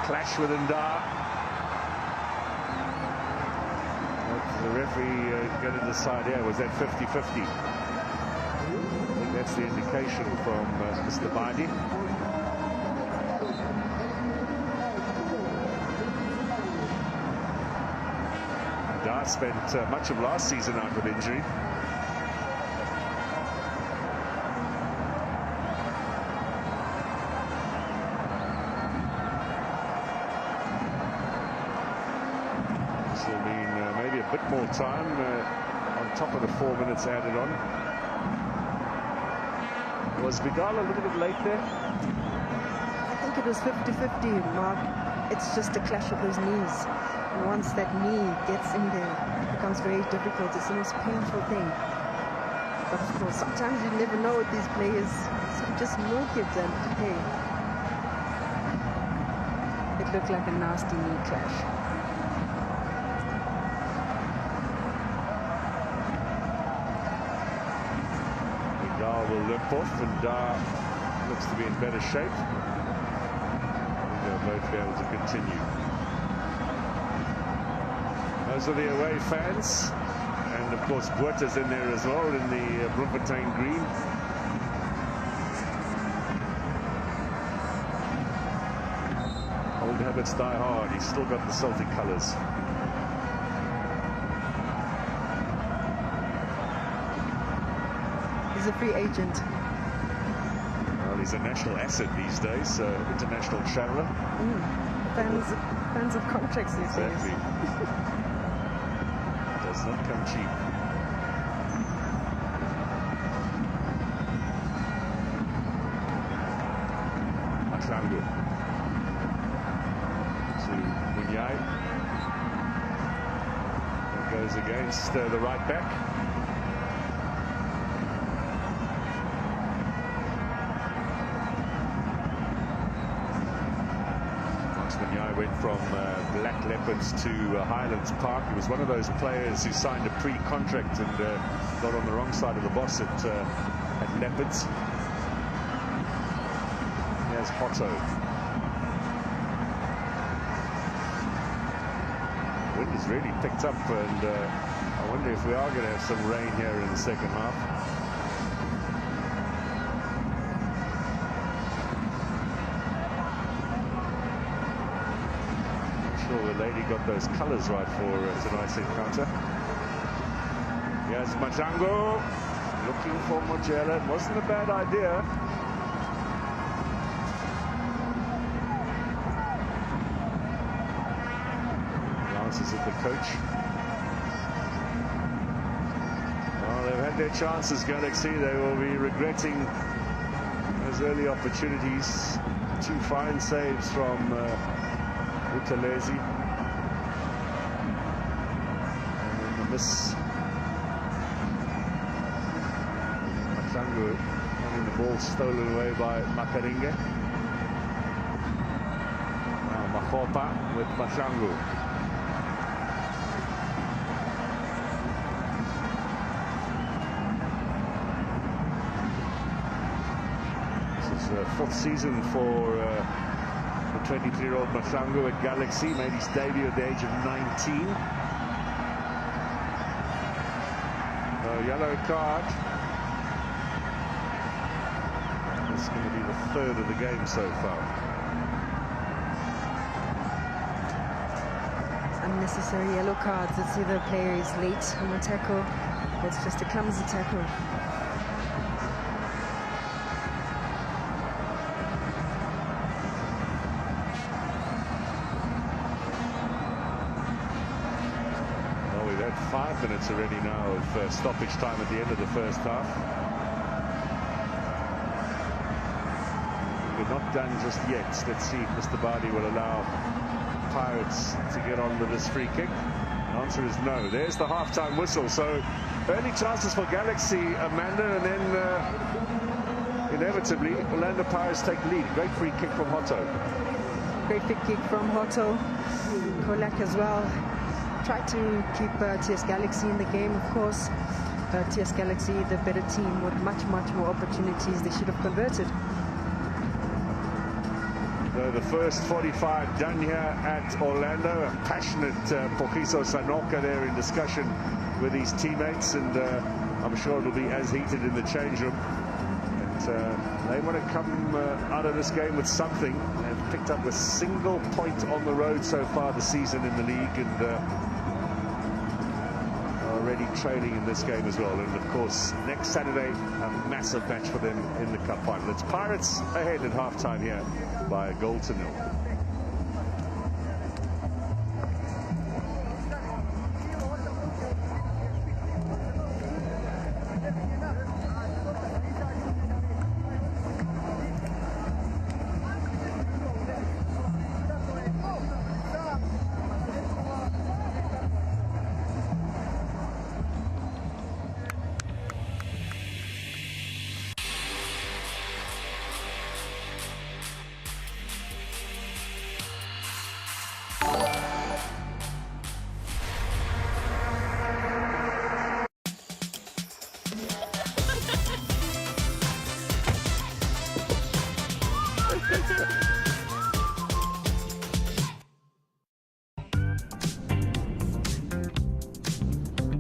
Clash with Ndar. The referee going to decide, yeah, was that 50-50? I think that's the indication from Mr. Badi. Da spent much of last season out with injury. This will mean maybe a bit more time on top of the 4 minutes added on. Was Vidal a little bit late there? I think it was 50-50, Mark. It's just a clash of those knees. And once that knee gets in there, it becomes very difficult. It's the most painful thing. But of course, sometimes you never know with these players. So you just milk it and, hey. It looked like a nasty knee clash. Will limp off, and looks to be in better shape. They'll both be able to continue. Those are the away fans, and of course Buerta's in there as well in the Bloemfontein green. Old habits die hard. He's still got the Celtic colours. He's a free agent. Well, he's a national asset these days, international traveller. Fans of contracts these days. Exactly. Does not come cheap. Matlangu to Munyai. It goes against the right back. Went from Black Leopards to Highlands Park. He was one of those players who signed a pre-contract and got on the wrong side of the boss at Leopards. Here's Hotto. The wind has really picked up, and I wonder if we are going to have some rain here in the second half. The lady got those colours right for tonight's encounter. Here's Majango looking for Mojela. It wasn't a bad idea. Glances at the coach. Well, they've had their chances, Galaxy. They will be regretting those early opportunities. Two fine saves from Utalezi. Miss Matlangu having the ball stolen away by Makaringe. Now Mahopa with Matlangu. This is the 4th season for the 23-year-old Matlangu at Galaxy. Made his debut at the age of 19. Yellow card. It's going to be the 3rd of the game so far. Unnecessary yellow cards. It's either a player is late on a tackle, or it's just a clumsy tackle. Well, we've had 5 minutes already now of stoppage time at the end of the first half. We're not done just yet. Let's see if Mr. Bardi will allow Pirates to get on with this free kick. The answer is no. There's the half-time whistle. So early chances for Galaxy, Amanda, and then inevitably Orlando Pirates take the lead. Great free kick from Hotto. Great free kick from Hotto. Kolak as well. Tried to keep TS Galaxy in the game, of course. TS Galaxy, the better team with much more opportunities. They should have converted. The first 45 done here at Orlando. A passionate Pogiso Sanoka there in discussion with his teammates, and I'm sure it'll be as heated in the change room. And they want to come out of this game with something. They've picked up a single point on the road so far this season in the league, and trailing in this game as well. And of course, next Saturday, a massive match for them in the cup final. It's Pirates ahead at halftime here by a goal to 0.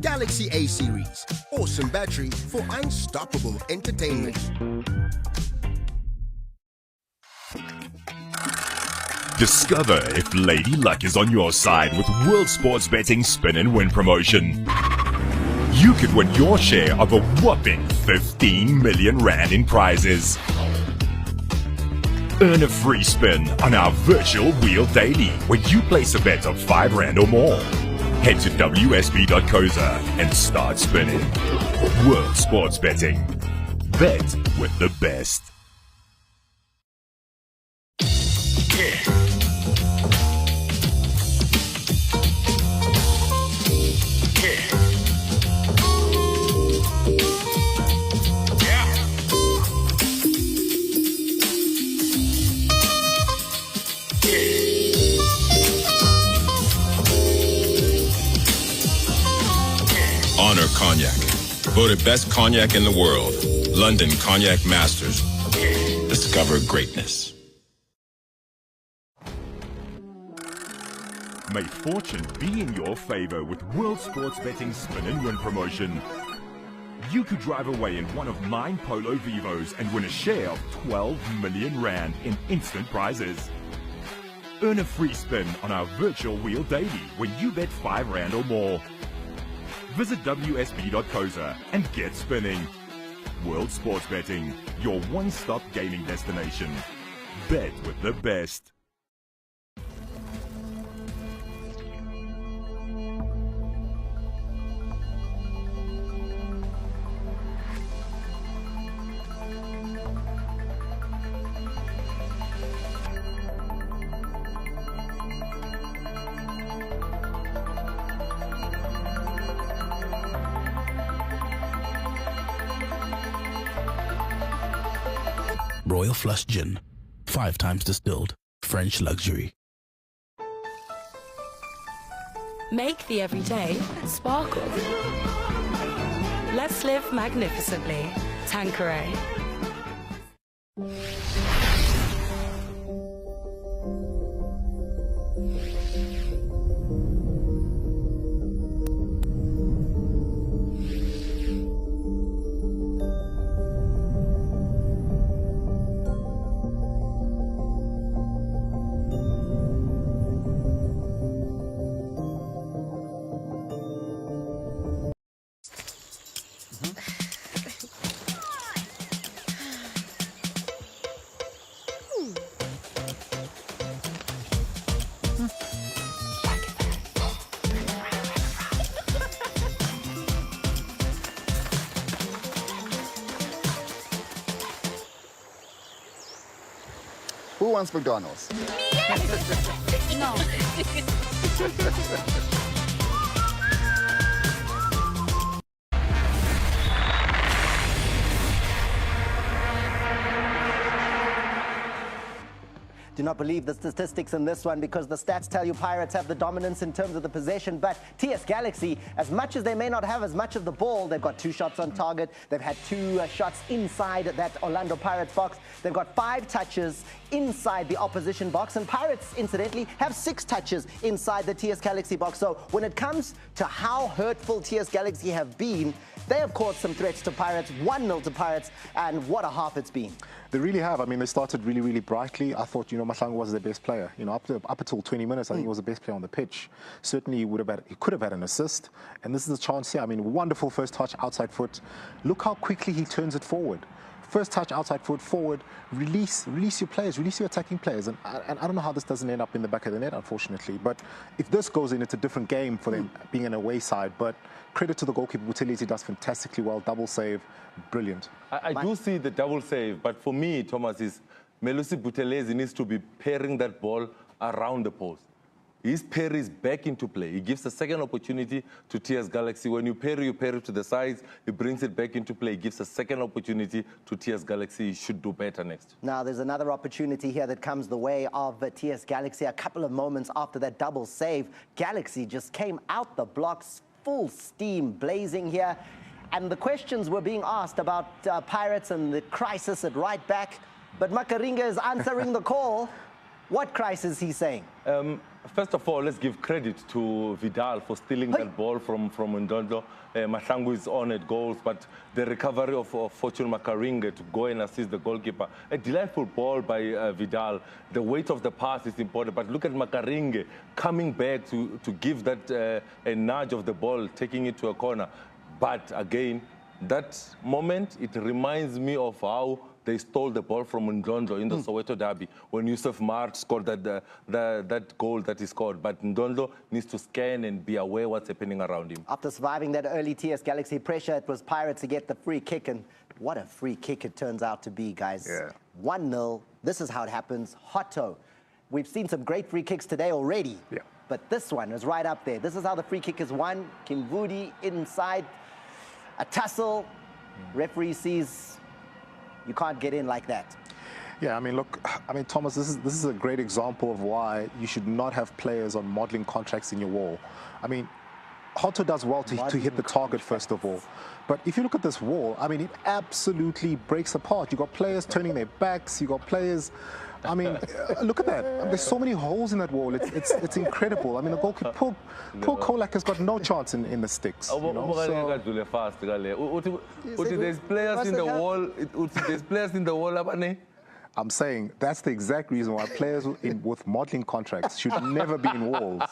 Galaxy A series, awesome battery for unstoppable entertainment. Discover if Lady Luck is on your side with World Sports Betting Spin and Win promotion. You could win your share of a whopping 15 million rand in prizes. Earn a free spin on our virtual wheel daily when you place a bet of 5 rand or more. Head to wsb.kazer and start spinning. World Sports Betting. Bet with the best. Honor Cognac. Voted best cognac in the world. London Cognac Masters. Discover greatness. May fortune be in your favor with World Sports Betting Spin and Win promotion. You could drive away in one of 9 Polo Vivos and win a share of 12 million rand in instant prizes. Earn a free spin on our virtual wheel daily when you bet 5 rand or more. Visit wsb.kazer and get spinning. World Sports Betting, your one-stop gaming destination. Bet with the best. Royal Flush Gin, 5 times distilled, French luxury. Make the everyday sparkle. Let's live magnificently. Tanqueray. Who wants McDonald's? No. Do not believe the statistics in this one because the stats tell you Pirates have the dominance in terms of the possession, but TS Galaxy, as much as they may not have as much of the ball, they've got 2 shots on target, they've had 2 shots inside that Orlando Pirates box, they've got 5 touches inside the opposition box, and Pirates, incidentally, have 6 touches inside the TS Galaxy box. So when it comes to how hurtful TS Galaxy have been, they have caused some threats to Pirates, 1-0 to Pirates, and what a half it's been. They really have. I mean, they started really, really brightly. I thought, Mahlangu was their best player. Up until 20 minutes, I think he was the best player on the pitch. Certainly, he could have had an assist. And this is a chance here. I mean, wonderful first touch, outside foot. Look how quickly he turns it forward. First touch, outside foot, forward, release your players, release your attacking players. And I don't know how this doesn't end up in the back of the net, unfortunately. But if this goes in, it's a different game for them, being an away side. But credit to the goalkeeper, Buthelezi does fantastically well, double save, brilliant. I do see the double save, but for me, Thomas, is Melusi Buthelezi needs to be pairing that ball around the post. His pair is back into play. He gives a second opportunity to TS Galaxy. When you pair it to the sides, he brings it back into play. He gives a second opportunity to TS Galaxy. He should do better next. Now, there's another opportunity here that comes the way of TS Galaxy. A couple of moments after that double save, Galaxy just came out the blocks, full steam blazing here. And the questions were being asked about Pirates and the crisis at right back. But Makaringa is answering the call. What crisis is he saying? First of all, let's give credit to Vidal for stealing that ball from Ndondo. Mahlangu is on at goals, but the recovery of Fortune Makaringa to go and assist the goalkeeper. A delightful ball by Vidal. The weight of the pass is important, but look at Makaringa coming back to give that a nudge of the ball, taking it to a corner. But again, that moment, it reminds me of how they stole the ball from Ndondo in the Soweto derby when Yusuf Mart scored that goal that he scored. But Ndondo needs to scan and be aware what's happening around him. After surviving that early TS Galaxy pressure, it was Pirates to get the free kick. And what a free kick it turns out to be, guys. Yeah. 1-0. This is how it happens. Hotto. We've seen some great free kicks today already. Yeah. But this one is right up there. This is how the free kick is won. Kimvudi inside. A tussle. Referee sees you can't get in like that. Yeah, I mean, look, Thomas, this is a great example of why you should not have players on modelling contracts in your wall. I mean, Hotto does well to hit the target, first of all. But if you look at this wall, I mean, it absolutely breaks apart. You've got players turning their backs. You've got players... I mean, look at that. There's so many holes in that wall. It's incredible. I mean, the goalkeeper, poor Kolak has got no chance in the sticks. There's players in the wall. There's players in the wall. I'm saying that's the exact reason why players with modelling contracts should never be in walls,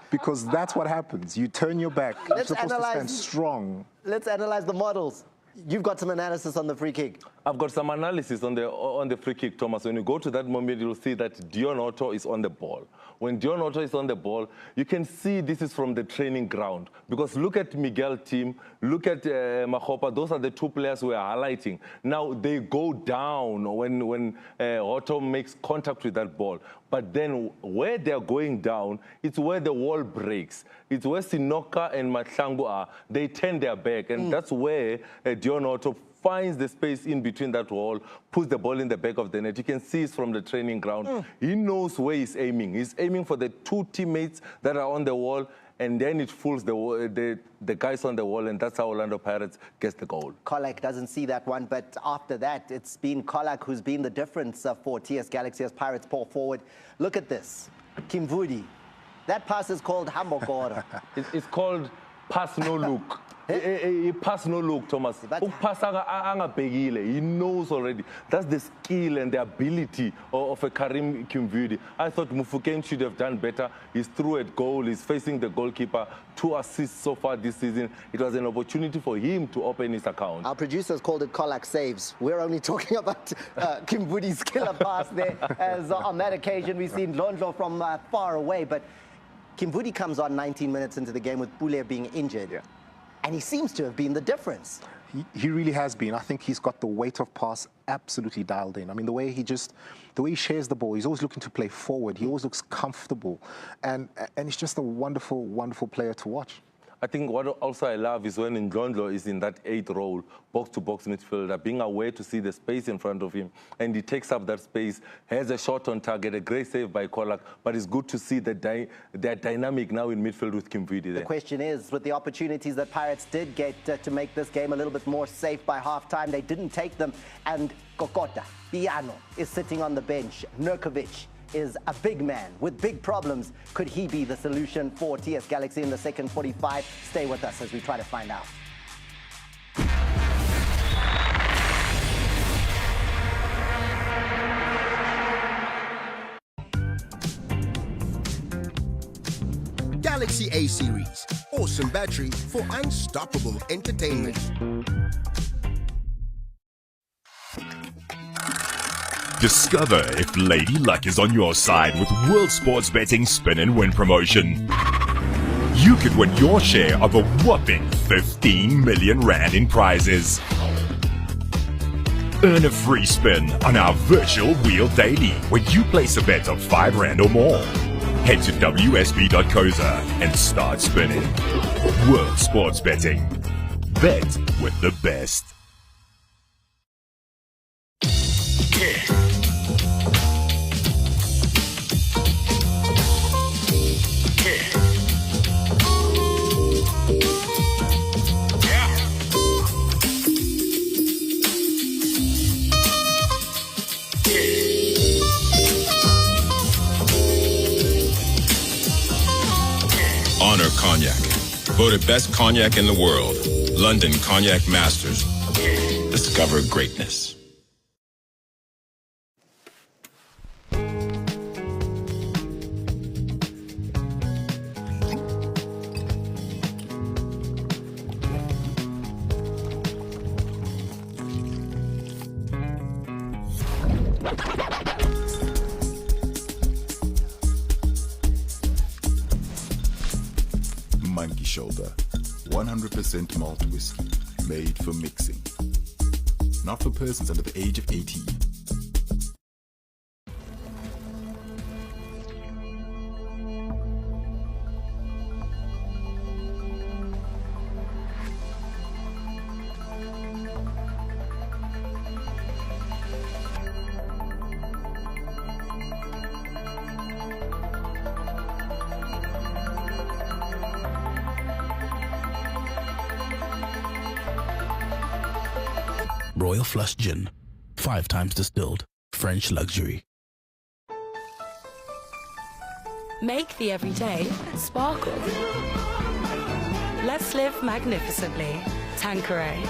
because that's what happens. You turn your back. You're supposed to stand strong. Let's analyze the models. You've got some analysis on the free kick. I've got some analysis on the free kick, Thomas. When you go to that moment, you'll see that Dion Otto is on the ball. When Dion Otto is on the ball, you can see this is from the training ground. Because look at Miguel Team, look at Mahopa. Those are the two players we are highlighting. Now, they go down when Otto makes contact with that ball. But then where they're going down, it's where the wall breaks. It's where Sinoka and Mahlangu are. They turn their back, and that's where Dion Otto finds the space in between that wall, puts the ball in the back of the net. You can see it's from the training ground. He knows where he's aiming. He's aiming for the two teammates that are on the wall, and then it fools the guys on the wall, and that's how Orlando Pirates gets the goal. Kolak doesn't see that one, but after that, it's been Kolak who's been the difference for TS Galaxy as Pirates pour forward. Look at this. Kimvudi. That pass is called Hambokoro. It's called pass no look. He pass no look, Thomas. He knows already. That's the skill and the ability of a Karim Kimvudi. I thought Mufokeng should have done better. He's through at goal. He's facing the goalkeeper. 2 assists so far this season. It was an opportunity for him to open his account. Our producers called it Kolak saves. We're only talking about Kimvudi's killer pass there. As on that occasion, we've seen Londlo from far away. But Kimvudi comes on 19 minutes into the game with Pule being injured. Yeah. And he seems to have been the difference. He really has been. I think he's got the weight of pass absolutely dialed in. I mean, the way he shares the ball, he's always looking to play forward. He always looks comfortable. And he's just a wonderful, wonderful player to watch. I think what also I love is when Ndlondlo is in that 8th role, box-to-box midfielder, being aware to see the space in front of him, and he takes up that space, has a shot on target, a great save by Kolak, but it's good to see that they're dynamic now in midfield with Kimvudi there. The question is, with the opportunities that Pirates did get to make this game a little bit more safe by half-time, they didn't take them, and Kokota, Piano, is sitting on the bench. Nurkovic is a big man with big problems. Could he be the solution for TS Galaxy in the second 45? Stay with us as we try to find out. Galaxy A series. Awesome battery for unstoppable entertainment. Discover if Lady Luck is on your side with World Sports Betting Spin and Win promotion. You could win your share of a whopping 15 million rand in prizes. Earn a free spin on our virtual wheel daily when you place a bet of 5 rand or more. Head to wsb.kazer and start spinning. World Sports Betting. Bet with the best. Honor Cognac. Voted best cognac in the world. London Cognac Masters. Discover greatness. Monkey Shoulder, 100% malt whiskey, made for mixing. Not for persons under the age of 18. Royal Flush Gin, 5 times distilled, French luxury. Make the everyday sparkle. Let's live magnificently. Tanqueray.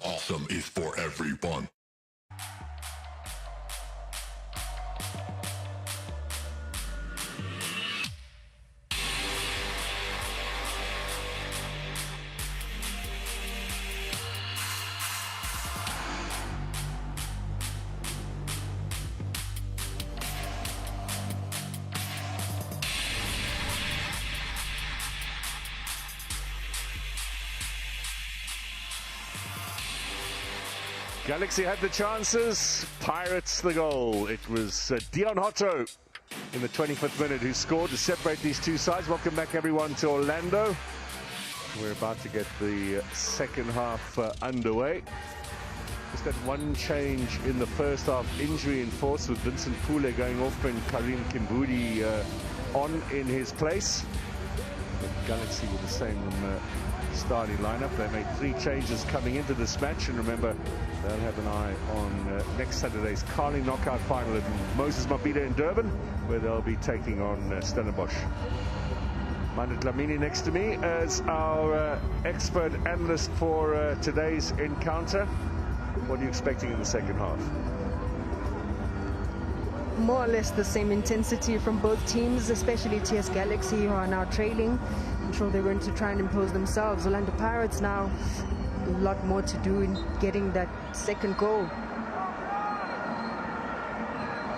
Awesome is for everyone. Galaxy had the chances, Pirates the goal. It was Dion Hotto in the 25th minute who scored to separate these two sides. Welcome back everyone to Orlando. We're about to get the second half underway. Just had one change in the first half, injury enforced with Vincent Pule going off and Karim Kimbudi on in his place. But Galaxy with the same starting lineup. They made 3 changes coming into this match, and remember they'll have an eye on next Saturday's Carling knockout final at Moses Mabhida in Durban, where they'll be taking on Stellenbosch. Mandit Dlamini next to me as our expert analyst for today's encounter. What are you expecting in the second half? More or less the same intensity from both teams, especially TS Galaxy, who are now trailing. I'm sure they're going to try and impose themselves. Orlando Pirates now a lot more to do in getting that second goal.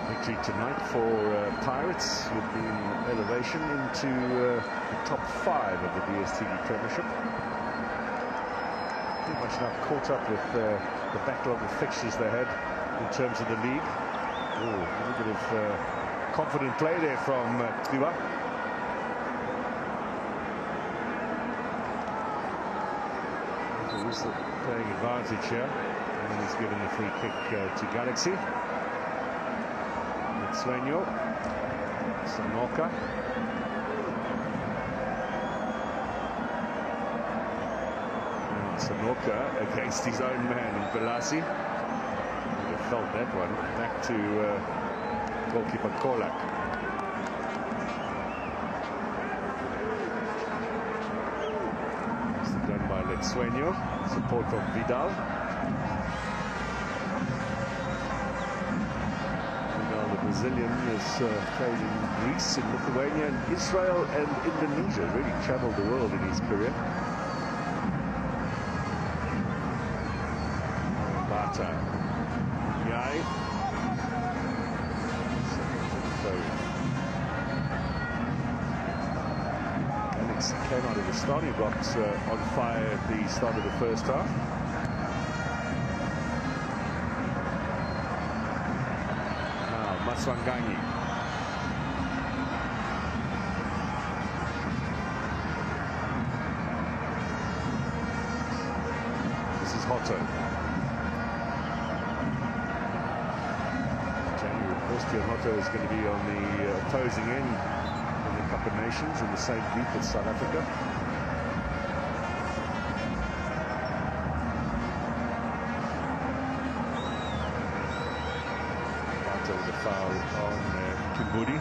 The victory tonight for Pirates, with the elevation into the top 5 of the DSTV Premiership. Pretty much now caught up with the backlog of fixtures they had in terms of the league. Oh, a little bit of confident play there from Cuba. There's the playing advantage here, and he's given the free kick to Galaxy. Sueño, Sanoka. Sanoka against his own man in Velasi. He felt that one. Back to goalkeeper Kolak. Done by Sueño. Support from Vidal. Brazilian has played in Greece, in Lithuania, and Israel and Indonesia. Really travelled the world in his career. Bata. Yai. Alex came out of the starting blocks on fire at the start of the first half. Swangangi. This is Hotto. January 1st year, Hotto is going to be on the opposing end in the Cup of Nations in the same group as South Africa. With a foul on Kimbudi.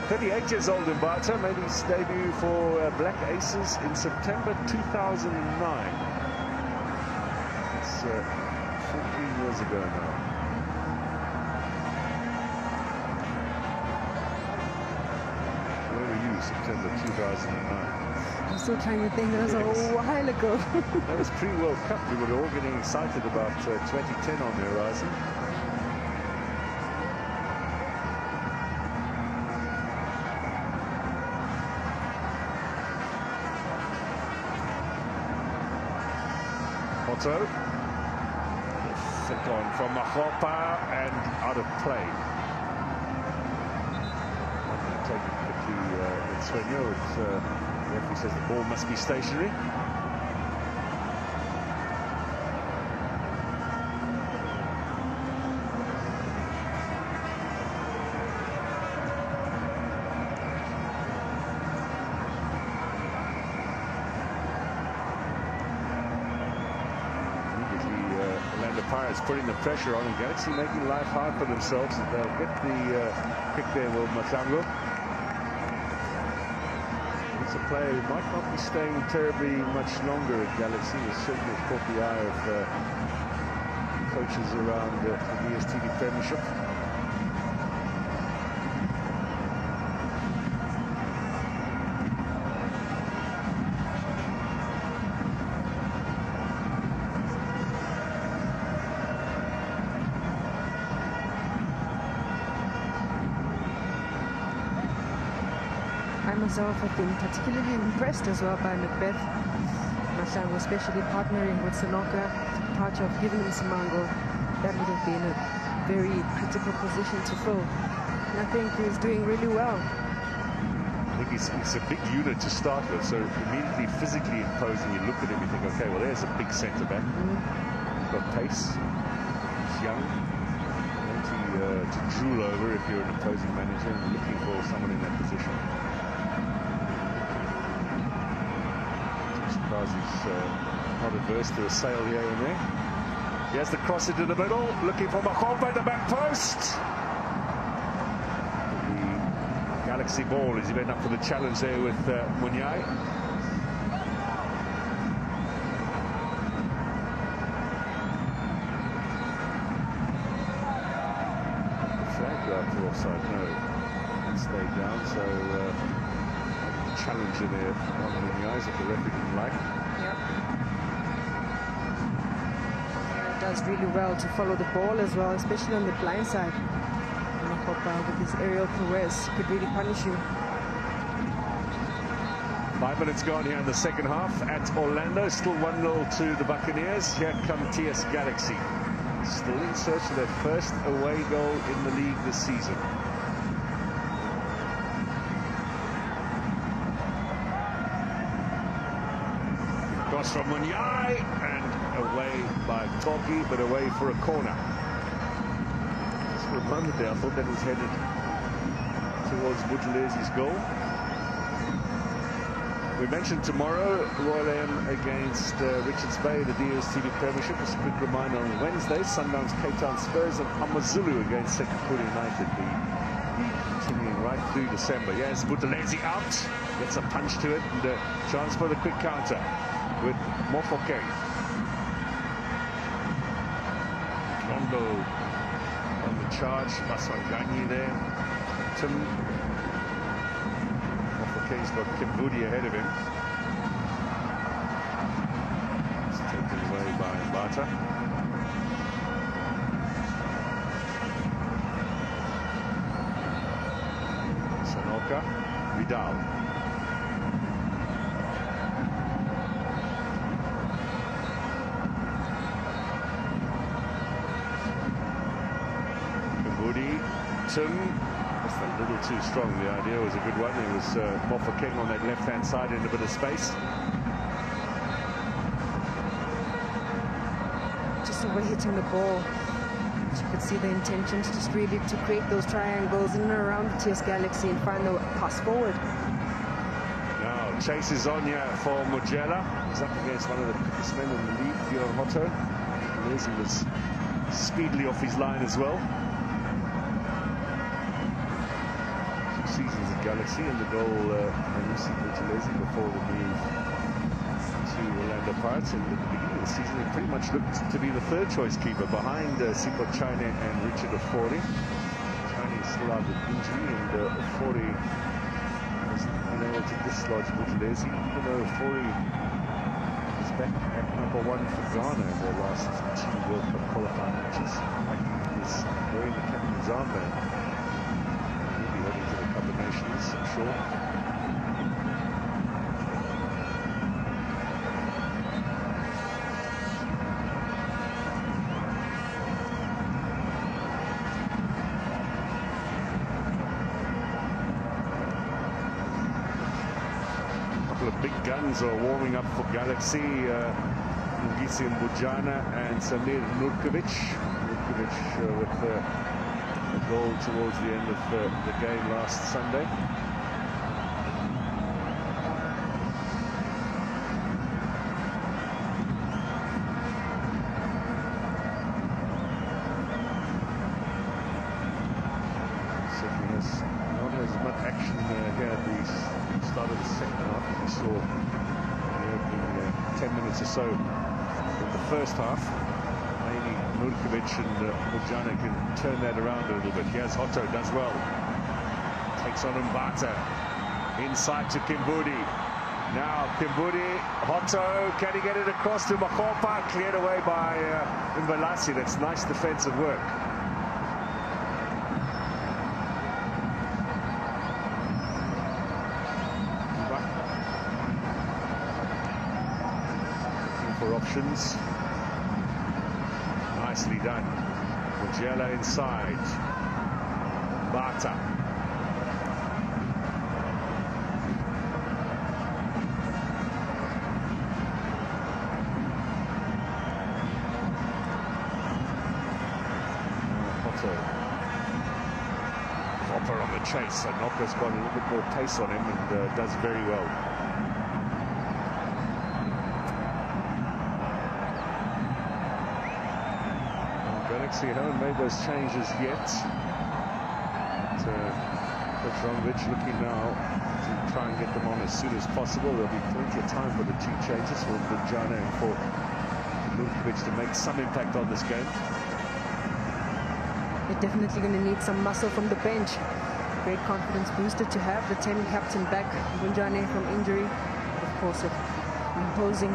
38 years old in Mbata, made his debut for Black Aces in September 2009. It's 14 years ago now. Where were you, September 2009? I'm still trying to think, that was a while ago. That was pre-World Cup. We were all getting excited about 2010 on the horizon. Otto, flick on from Mahopa and out of play. Taking quickly with Sueño. The referee says the ball must be stationary. Pirates putting the pressure on, and Galaxy making life hard for themselves. They'll get the kick there, Will Matango. It's a player who might not be staying terribly much longer at Galaxy. Has certainly caught the eye of coaches around the DSTV Premiership. I myself have been particularly impressed as well by Macbeth. Mahlangu, especially partnering with Sanoka, the departure of Given Simango. That would have been a very critical position to fill. And I think he's doing really well. I think it's a big unit to start with, so immediately physically imposing. You look at him, you think, okay, well, there's a big centre back. Got pace. He's young. Plenty to drool over if you're an opposing manager and looking for someone in that position. He's not adverse to a sail here and there. He has the cross into the middle, looking for Mahopa at the back post. The Galaxy ball, is he went up for the challenge there with Munyai. The flag go up for offside, no. It stayed down, so challenger there on Munyai, if the referee didn't like. Does really well to follow the ball as well, especially on the blind side. Makopa with his aerial prowess could really punish you. 5 minutes gone here in the second half at Orlando. Still 1-0 to the Buccaneers. Here come TS Galaxy. Still in search of their first away goal in the league this season. Cross from Munyai and away by Toki, but away for a corner. Just for a moment there, I thought that was headed towards Buthelezzi's goal. We mentioned tomorrow, Royal M against Richards Bay, the DSTV Premiership. Just a quick reminder on Wednesday, SUNDOWNS, CT Spurs and AmaZulu against Sekhukhune United. The league continuing right through December. Yes, Buthelezzi out, gets a punch to it, and a chance for the quick counter with Mofoke. Londo on the charge, Baswangani there. Tim. He's got Kimbudi ahead of him. It's taken away by Bata. Sanoka, Vidal. Kimbudi, Tim. A little too strong. The idea was a good one. It was Mofokeng on that left-hand side in a bit of space. Just over hitting the ball. You could see the intentions just really to create those triangles in and around the TS Galaxy and find the pass forward. Now, chase is on here for Mujela. He's up against one of the quickest men in the league, Dion Hotto. He was speedily off his line as well. Seasons at Galaxy, and the goal Lucy Buthelezzi before the move to Orlando Pirates. And at the beginning of the season, he pretty much looked to be the third choice keeper behind Sipho Chane and Richard Ofori. Chane is still out with injury, and Ofori was unable to dislodge Buthelezzi, even though Ofori is back at #1 for Ghana in their last 2 World Cup qualifying matches. He is wearing the captain's armband. Nations, I'm sure. A couple of big guns are warming up for Galaxy. Ngisi Mbujana and Samir Nurkovic. Nurkovic with a goal towards the end of the game last Sunday. Certainly has not as much action here at the start of the second half as we saw in the opening 10 minutes or so in the first half. Maybe Nurkovic and Mujana can turn that around a little bit. Here's Hotto, does well. Takes on Mbata. Inside to Kimbudi. Now Kimbudi, Hotto, can he get it across to Makopa? Cleared away by Mbalasi. That's nice defensive work. Looking for options. Nicely done. Mujela inside. Bata. Hopper on the chase. And Noka's got a little bit more pace on him and does very well. Galaxy haven't made those changes yet. Petrovic looking now to try and get them on as soon as possible. There'll be plenty of time for the 2 changes for Bujana and for Nurkovic to make some impact on this game. They're definitely going to need some muscle from the bench. Great confidence booster to have the 10 captain back, Bujana from injury. Of course, an imposing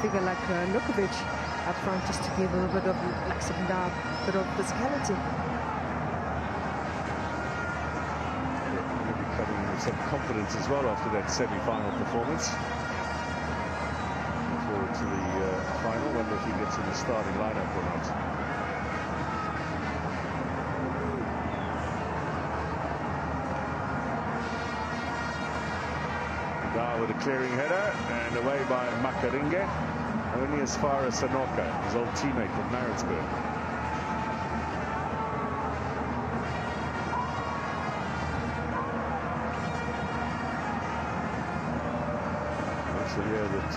figure like Nurkovic up front just to give a little bit of physicality. some confidence as well after that semi-final performance. Look forward to the final. Wonder if he gets in the starting lineup or not. With a clearing header and away by Makaringe, only as far as Sanoka, his old teammate from Maritzburg. Also here that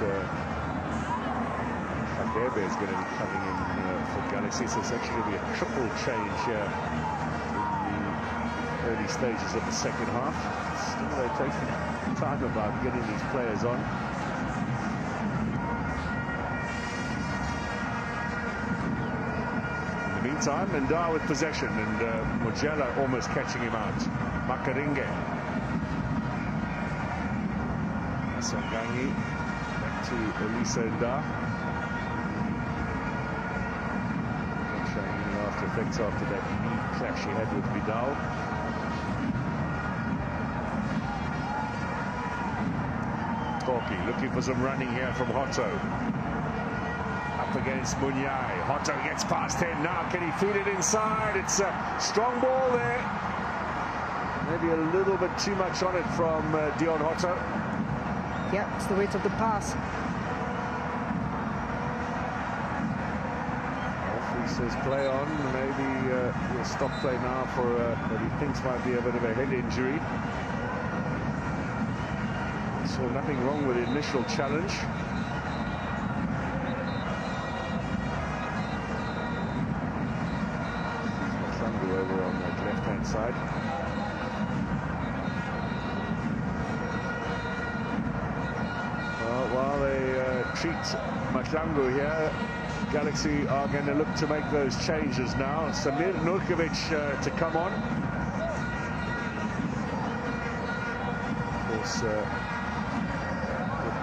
Kagebe is going to be coming in for Galaxy, so it's actually going to be a triple change here in the early stages of the second half. Still they're taking time about getting these players on. In the meantime, Ndar with possession, and Mojela almost catching him out. Makaringe. Songangi back to Elisa Ndar. Not showing any after effects after that knee clash he had with Vidal. Looking for some running here from Hotto. Up against Munyai. Hotto gets past him. Now can he feed it inside? It's a strong ball there. Maybe a little bit too much on it from Dion Hotto. Yeah, it's the weight of the pass. He says play on. Maybe he'll stop play now for what he thinks might be a bit of a head injury. So nothing wrong with the initial challenge. Sandu over on that left-hand side. Well, while they treat Matlangu here, Galaxy are going to look to make those changes now. Samir Nurkovic to come on. Of course,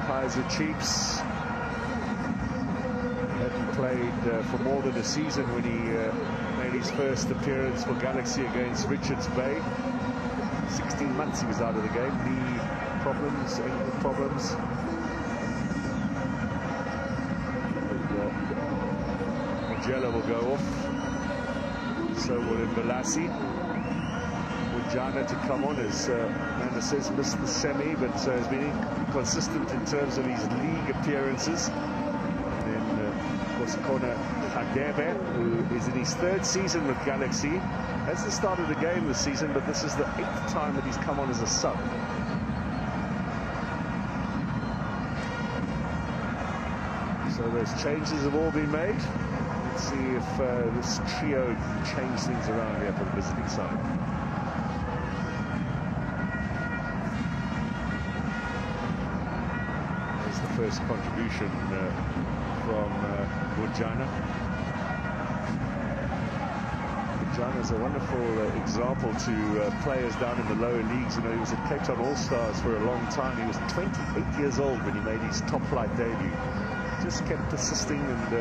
Kaizer Chiefs hadn't played for more than a season when he made his first appearance for Galaxy against Richards Bay. 16 months he was out of the game. Knee problems, ankle problems. Mojela will go off. So will Mbalasi. Jana to come on, as Amanda says, missed the semi, but has been inconsistent in terms of his league appearances. And then, of course, Kona Kagebe, who is in his third season with Galaxy. Hasn't started the game this season, but this is the 8th time that he's come on as a sub. So those changes have all been made. Let's see if this trio can change things around here for the visiting side. First contribution from Bujana. Bujana is a wonderful example to players down in the lower leagues. You know, he was at Cape Town All-Stars for a long time. He was 28 years old when he made his top flight debut. Just kept persisting and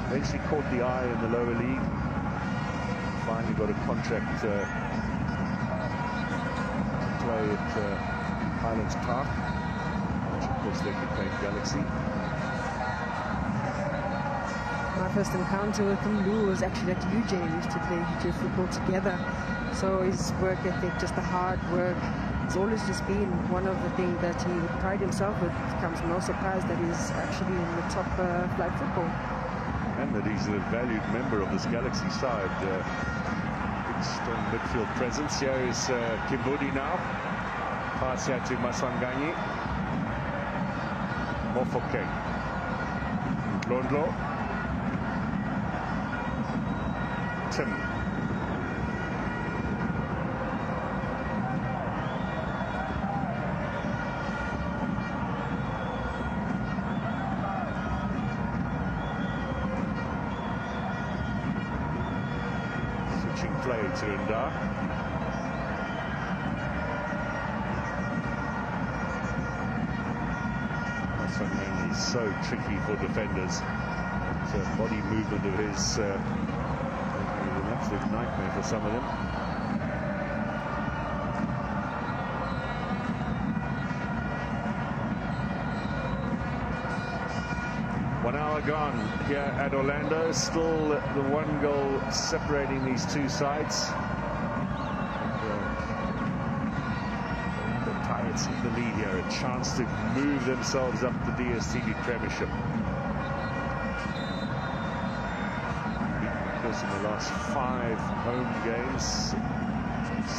eventually caught the eye in the lower league. Finally got a contract to play at Highlands Park. Of course, they could play Galaxy. My first encounter with him, Lou, was actually at UJ. We used to play UJ football together. So his work ethic, just the hard work, it's always just been one of the things that he would pride himself with. It comes no surprise that he's actually in the top flight football. And that he's a valued member of this Galaxy side. Big, strong midfield presence. Here is Kimbudi now. Pass here to Masanganyi. Mofoke. Londlo. Tim. Switching play to Ndar. He's so tricky for defenders. That body movement of his an absolute nightmare for some of them. hour gone here at Orlando. Still the one goal separating these two sides. The Pirates in the lead here, a chance to move themselves up the DSTV Premiership. Because in the last 5 home games,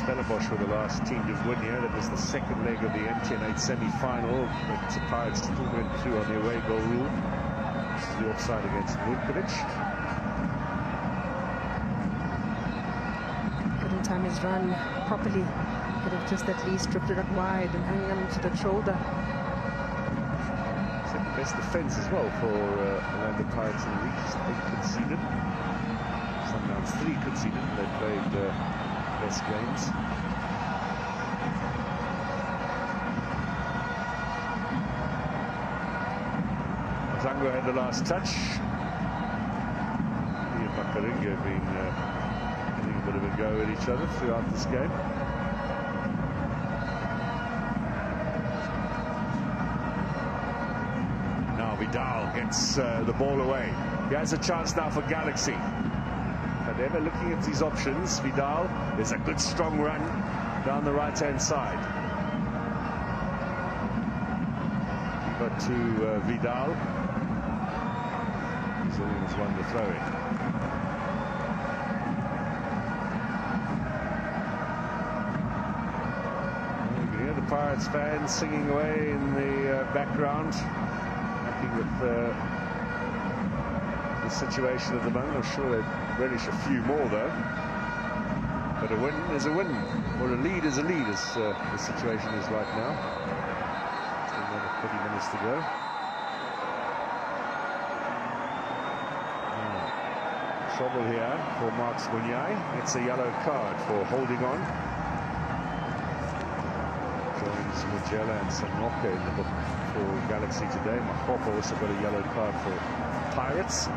Stellenbosch were the last team to win here. That was the second leg of the MTN8 semi-final. But the Pirates still went through on their away goal rule. This is the offside against Vukovic. Couldn't time his run properly. Could have just at least stripped it up wide and hung on to the shoulder. Second best defence as well for Orlando Pirates in the league. Just 8 conceded. Sundowns 3 conceded. They played best games. Zango had the last touch. He and Makaringa have been having a bit of a go at each other throughout this game. Now Vidal gets the ball away. He has a chance now for Galaxy. Ever looking at these options. Vidal, there's a good strong run down the right-hand side. Over to Vidal. Brazilians won the throw-in. You can hear the Pirates fans singing away in the background, happy with the situation at the moment. I'm sure they'd relish a few more though, but a win is a win, or a lead is a lead, as the situation is right now. Still another 30 minutes to go. Trouble here for Marks Munyai. It's a yellow card for holding on. Joins Mujela and Sanoka in the book for Galaxy today. Mahopa also got a yellow card for Pirates.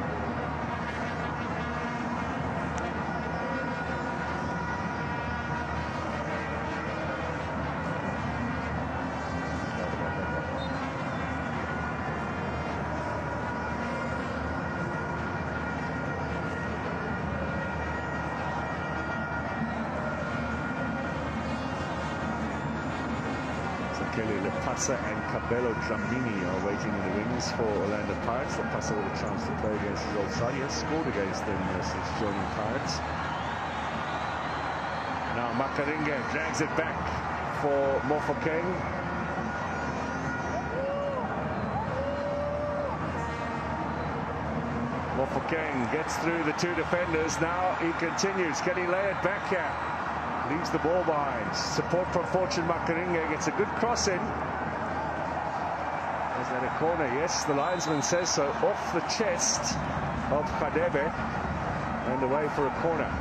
Lepasa and Cabello Dlamini are waiting in the wings for Orlando Pirates. Lepasa with a chance to play against his old side. He has scored against them since joining Pirates. Now Makaringa drags it back for Mofokeng. Mofokeng gets through the 2 defenders. Now he continues. Can he lay it back here? Leaves the ball behind. Support from Fortune Makaringa gets a good cross in. Is that a corner? Yes, the linesman says so. Off the chest of Khadebe and away for a corner.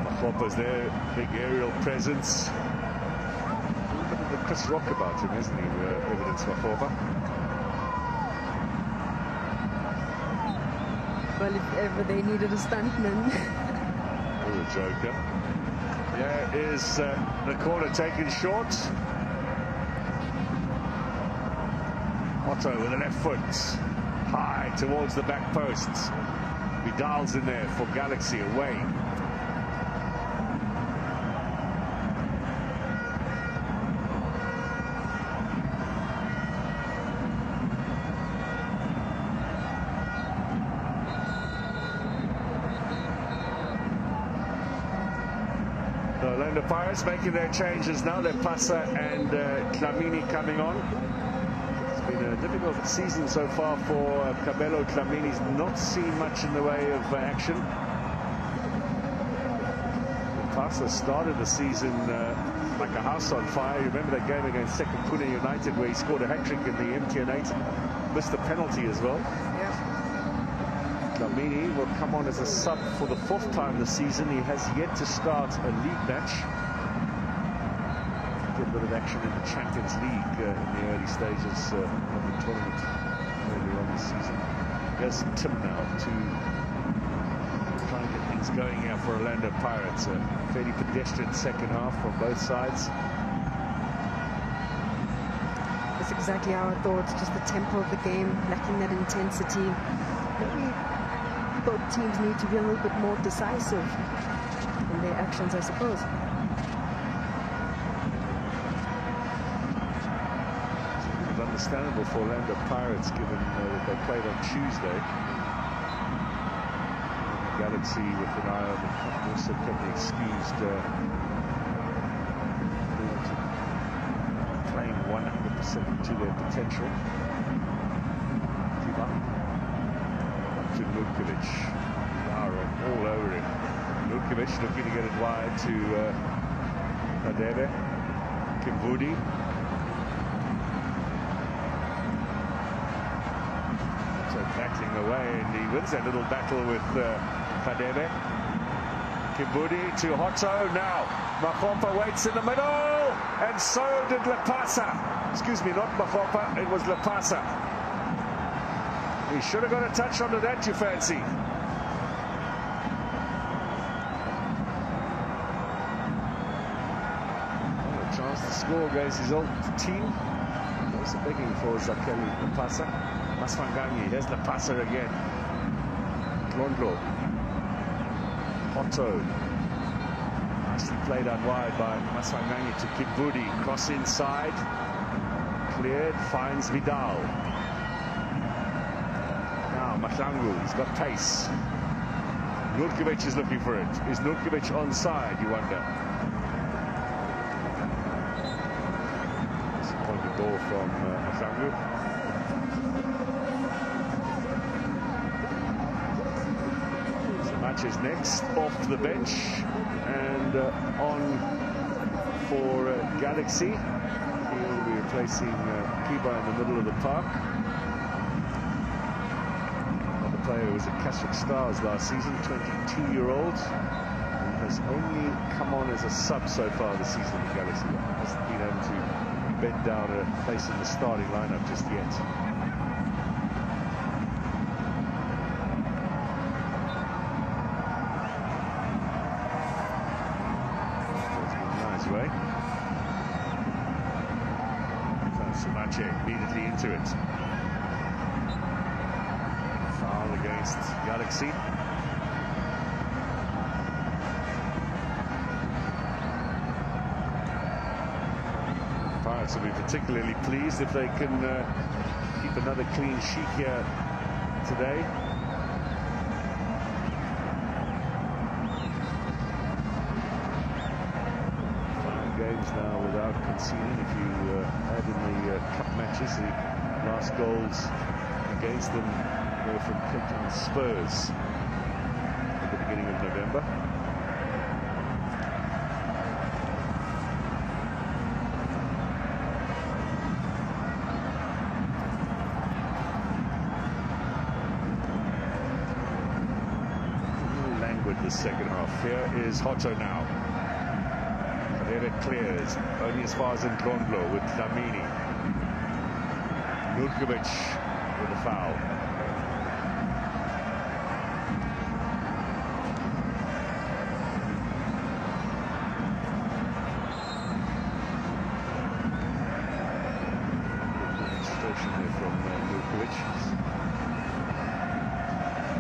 Mahopa's there, big aerial presence. The Chris Rock about him, isn't he, Evidence Mahopa? Well, if ever they needed a stuntman. Oh, a joker. There is the corner taken short. Otto with the left foot. High towards the back posts. Vidal's in there for Galaxy away. The Orlando Pirates making their changes now. Lepasa and Dlamini coming on. It's been a difficult season so far for Cabello. Dlamini's not seen much in the way of action. Lepasa started the season like a house on fire. You remember that game against sekhukhune United where he scored a hat-trick in the MTN8. Missed the penalty as well. Dlamini will come on as a sub for the 4th time this season. He has yet to start a league match. Get a bit of action in the Champions League in the early stages of the tournament earlier this season. Here's Tim now to try and get things going here for Orlando Pirates. A fairly pedestrian second half from both sides. That's exactly how I thought. Just the tempo of the game, lacking that intensity. Maybe both teams need to be a little bit more decisive in their actions, I suppose. It's understandable for Orlando Pirates, given that they played on Tuesday. Galaxy with an eye on the cup also can be excused playing 100% to their potential. To Nurkovic. All over him. Nurkovic looking to get it wide to Kazer. Kimvudi. So battling away, and he wins that little battle with Kazer. Kimvudi to Hotto now. Mahopa waits in the middle, and so did Lepasa. Excuse me, not Mahopa, it was Lepasa. He should have got a touch onto that, you fancy. Oh, a chance to score against his old team. Also begging for Zakeli Lepasa. Maswanganyi, here's Lepasa again. Klondlo. Otto. Nicely played out wide by Maswanganyi to Kimvudi. Cross inside. Cleared, finds Vidal. Mahlangu, he's got pace. Nurkovic is looking for it. Is Nurkovic onside, you wonder? Disappointing ball from Mahlangu. So match is next, off the bench and on for Galaxy. He will be replacing Kiba in the middle of the park. Player who was at Keswick Stars last season, 22-year-old, who has only come on as a sub so far this season in Galaxy. Hasn't been able to bed down a place in the starting lineup just yet. Nice way. Samache immediately into it. Against Galaxy. Pirates will be particularly pleased if they can keep another clean sheet here today. 5 games now without conceding. If you add in the cup matches, the last goals against them from CT Spurs at the beginning of November. Languid the second half. Here is Hotto now. Kazer clears only as far as in Klondlo with Dlamini. Nurkovic with a foul. From Nurkovic.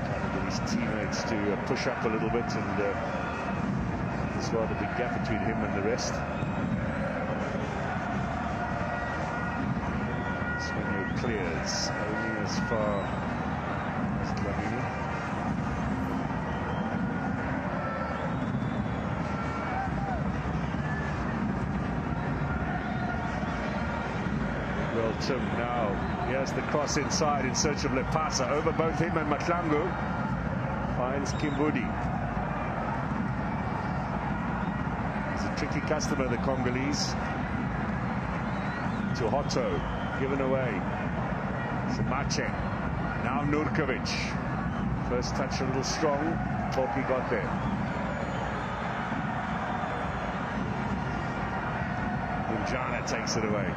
Trying to get his teammates to push up a little bit, and there's rather big gap between him and the rest. Svenio clears only as far as Dlamini. Well, Tim now, here's the cross inside in search of Lepasa, over both him and Mahlangu. Finds Kimvudi. He's a tricky customer, the Congolese. To Hotto, given away. Samache, now Nurkovic. First touch a little strong, thought he got there. Unjana takes it away.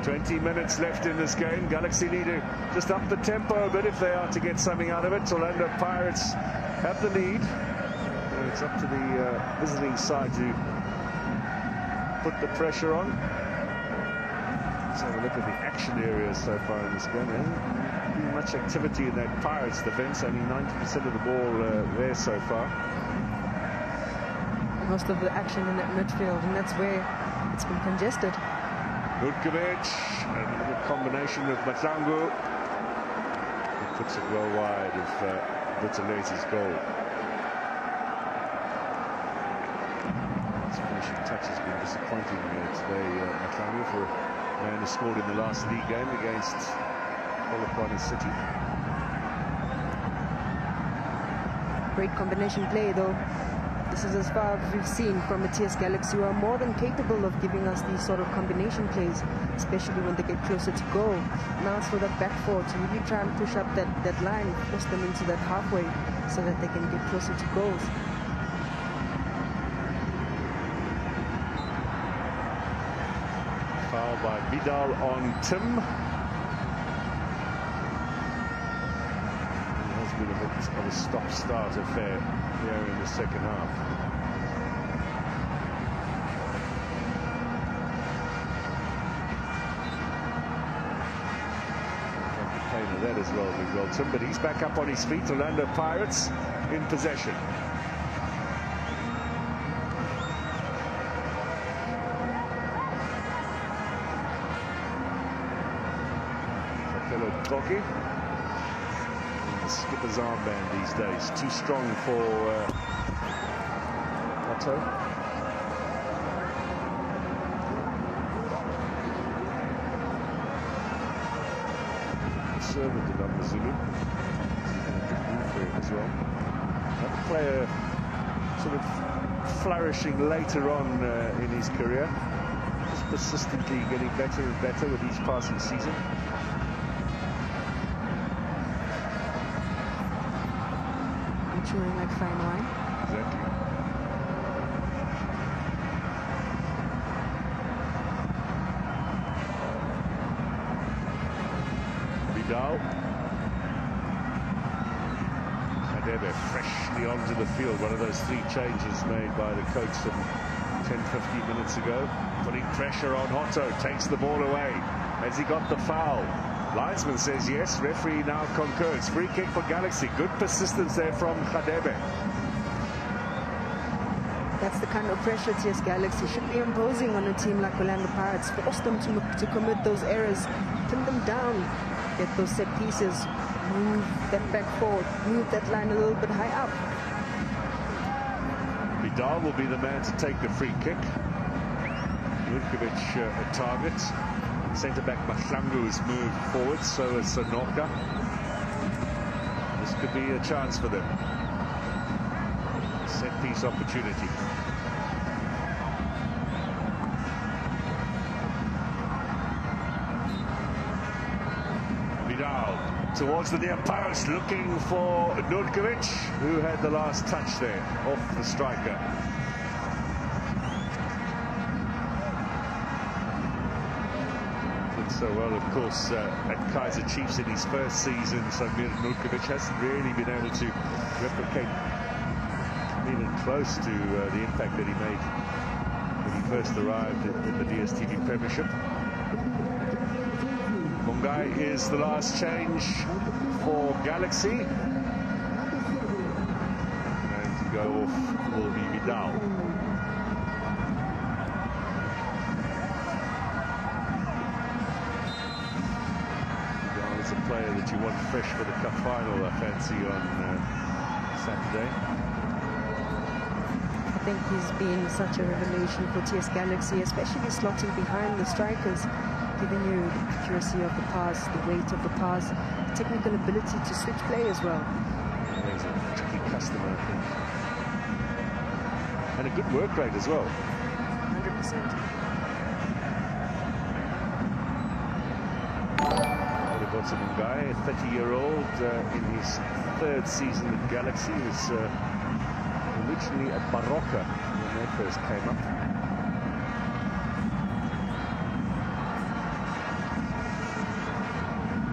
20 minutes left in this game. Galaxy need to just up the tempo a bit if they are to get something out of it. Orlando Pirates have the lead. It's up to the visiting side to put the pressure on. Let's have a look at the action areas so far in this game. There hasn't been much activity in that Pirates defense. Only 90% of the ball there so far. Most of the action in that midfield, and that's where it's been congested. Nurkovic, and a combination with Mahlangu. He puts it well wide of Butalese's goal. His finishing touch has been disappointing today, Mahlangu, for a man who scored in the last league game against Polokwane City. Great combination play, though. This is as far as we've seen from a TS Galaxy, who are more than capable of giving us these sort of combination plays, especially when they get closer to goal. Now it's for that back four to really try and push up that line, force them into that halfway so that they can get closer to goals. Foul by Vidal on Tim. It has been a bit of a stop-start affair here in the second half. Of that as well, Miguel Tim, but he's back up on his feet. Orlando Pirates in possession. Fellow Toki. The skipper's armband these days. Too strong for Otto. Server to Zulu. As well. That player sort of flourishing later on in his career, just persistently getting better and better with each passing season. Maturing like fine wine. Exactly. Vidal. Khadebe freshly onto the field. One of those three changes made by the coach some 10-15 minutes ago. Putting pressure on Otto. Takes the ball away. Has he got the foul? Linesman says yes. Referee now concurs. Free kick for Galaxy. Good persistence there from Khadebe. That's the kind of pressure TS Galaxy should be imposing on a team like Orlando Pirates. Force them to commit those errors. Pin them down. Get those set pieces, move that back forward, move that line a little bit high up. Vidal will be the man to take the free kick. Nurkovic a target. Centre-back Mahlangu has moved forward, so is Sanoka. This could be a chance for them. Set-piece opportunity. Towards the near post, looking for Nurkovic, who had the last touch there, off the striker. Did so well, of course, at Kaizer Chiefs in his first season, so Nurkovic hasn't really been able to replicate even close to the impact that he made when he first arrived in the DSTV Premiership. Mungai is the last change for Galaxy. And to go off will be Vidal. Vidal is a player that you want fresh for the cup final, I fancy, on Saturday. I think he's been such a revelation for TS Galaxy, especially slotting behind the strikers, giving you the accuracy of the pass, the weight of the pass, the technical ability to switch play as well. He's a tricky customer, I think. And a good work rate as well. 100%. Mungai, a 30-year-old in his third season at Galaxy, was originally at Baroka when they first came up.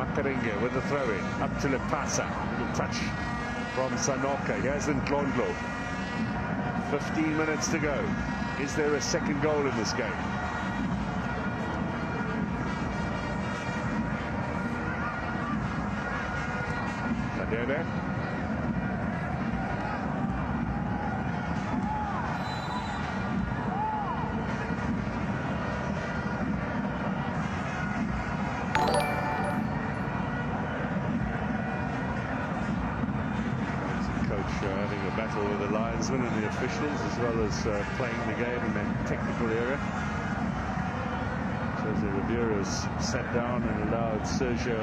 Makarenge with the throw-in, up to Lepasa, little touch from Sanoka. Here's Ndlondlo. 15 minutes to go. Is there a second goal in this game? Kadebe. Having a battle with the linesmen and the officials, as well as playing the game in that technical area. Jose Rivera's sat down and allowed Sergio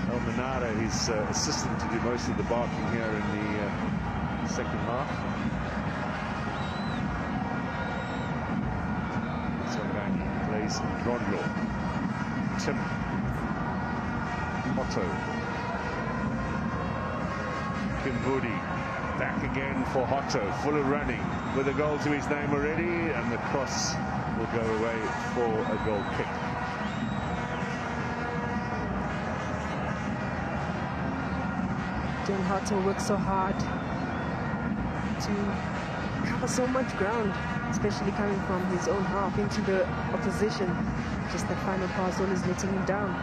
Almenara, his assistant, to do most of the barking here in the second half. Songangi plays Ndlondlo. Tim. Otto. Kimbudi back again for Hotto, full of running, with a goal to his name already, and the cross will go away for a goal kick. John Hotto works so hard to cover so much ground, especially coming from his own half into the opposition. Just that final pass always letting him down.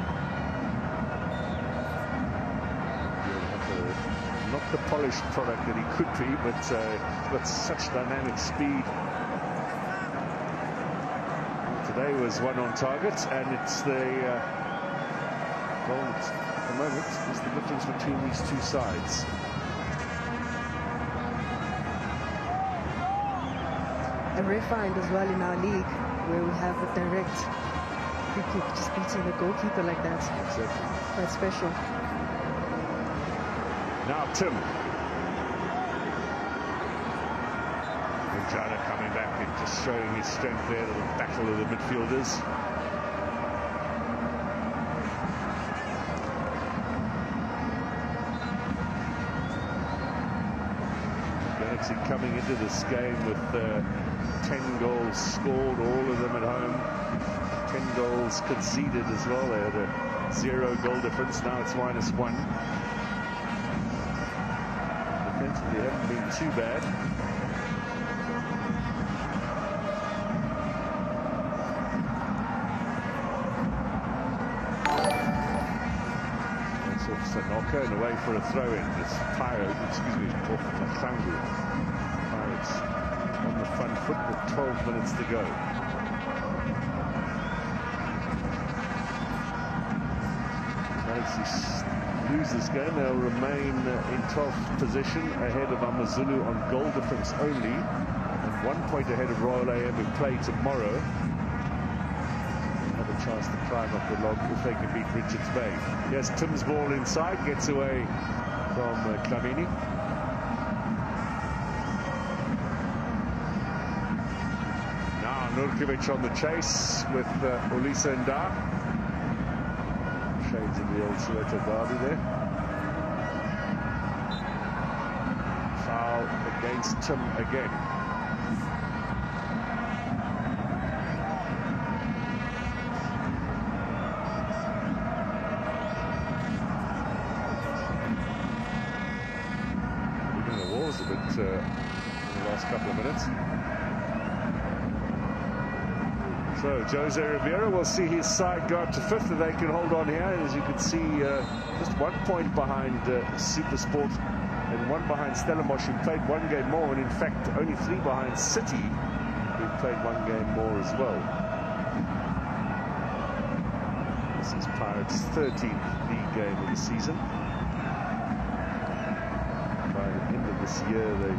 Not the polished product that he could be, but got such dynamic speed. Today was one on target, and it's the goal at the moment is the difference between these two sides. A rare find as well in our league, where we have a direct free kick, just beating the goalkeeper like that. Exactly. Quite special. Now Tim. Njana coming back and just showing his strength there, the battle of the midfielders. Galaxy coming into this game with 10 goals scored, all of them at home. 10 goals conceded as well. They had a 0 goal difference. Now it's -1. Defensively haven't been too bad. That's off Sanoka and away for a throw-in. It's Pirates on the front foot with 12 minutes to go. Galaxy lose this game, they'll remain in 12th position ahead of Amazulu on goal difference only, and 1 point ahead of Royal AM, who play tomorrow. Have a chance to climb up the log if they can beat Richards Bay. Yes, Tim's ball inside, gets away from Klamini. Now Nurkovic on the chase with Olisa Nda. Shades of the old Soweto derby there. Foul against Tim again. Moving the walls a bit in the last couple of minutes. So Jose Rivera will see his side go up to 5th, and they can hold on here. As you can see, just 1 point behind Supersport and 1 behind Stellenbosch, who played 1 game more, and in fact only 3 behind City, who played 1 game more as well. This is Pirates' 13th league game of the season. By the end of this year, they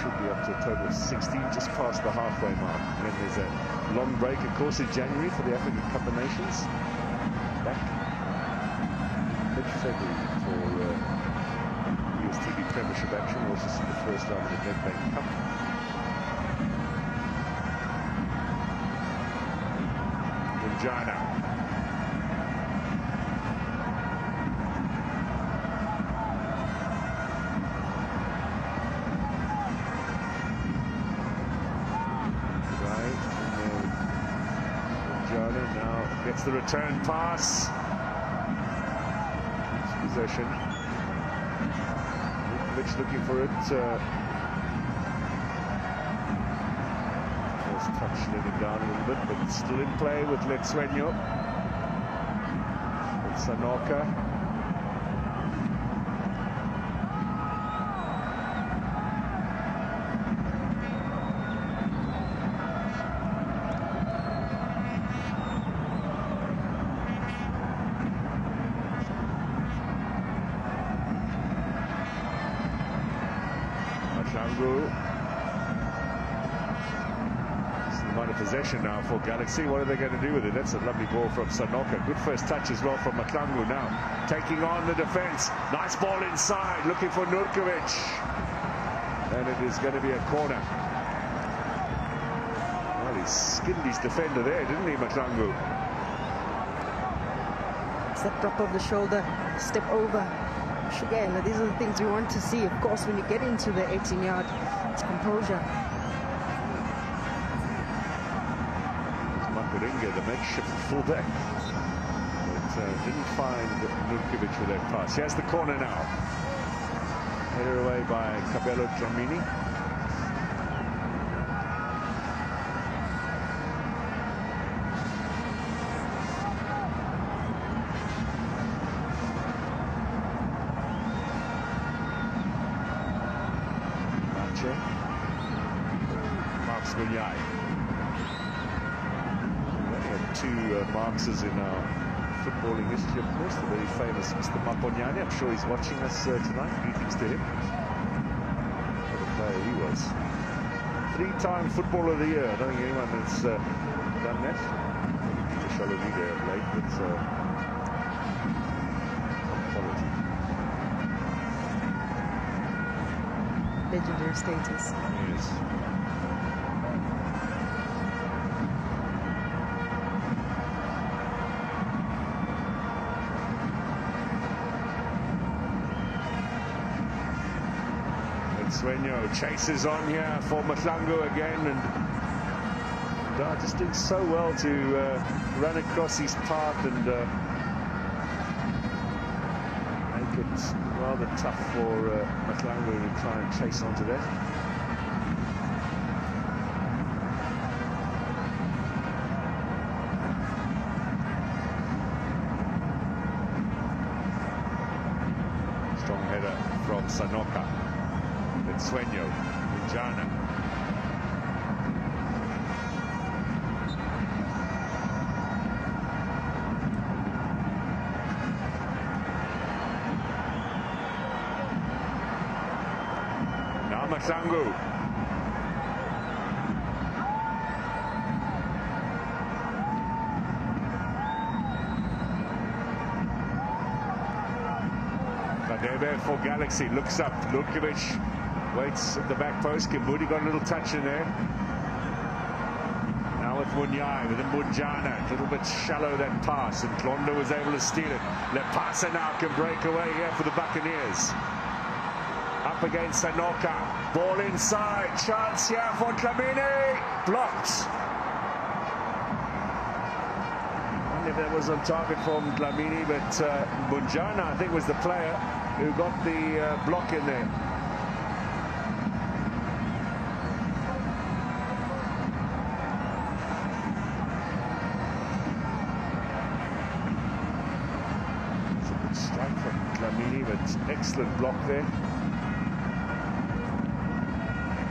should be up to a total of 16, just past the halfway mark. And then there's a long break, of course, in January for the African Cup of Nations. Back mid-February for DSTV Premiership action. We'll also see the first round of the Nedbank Cup. Njana. Now gets the return pass. possession. Vukovic looking for it. First touch letting down a little bit, but still in play with Letsuenyo. With Sanoka. Possession now for Galaxy. What are they going to do with it? That's a lovely ball from Sanoka. Good first touch as well from Maklangu now. Taking on the defense. Nice ball inside. Looking for Nurkovic. And it is going to be a corner. Well, he skinned his defender there, didn't he, Maklangu? It's that drop of the shoulder. Step over. Again, these are the things we want to see. Of course, when you get into the 18-yard, it's composure. The makeshift fullback, but didn't find Nurkovic with that pass. Here's the corner now. Headed away by Kabelo Dlamini. Marks Munyai. Two Marxes in our footballing history, of course, the very famous Mr. Maponyane. I'm sure he's watching us tonight. Greetings to him. What a player he was. 3-time Footballer of the Year. I don't think anyone has done that. Maybe Peter Shalomide of late, but quality. Legendary status. Yes. Swenyo chases on here for Maklangu again, and just doing so well to run across his path and make it rather tough for Maklangu to try and chase onto that. Strong header from Sanoka. Swenyo, Njana. Now Maklangu. Kadebe for Galaxy, looks up, Nurkovic. Waits at the back post. Kimbudi got a little touch in there. Now with Munyai, with Mbunjana. A little bit shallow, that pass, and Klondo was able to steal it. Lepasa now can break away here for the Buccaneers. Up against Sanoka. Ball inside. Chance here for Dlamini. Blocked. I wonder if that was on target from Dlamini, but Mbunjana, I think, was the player who got the block in there. Excellent block there.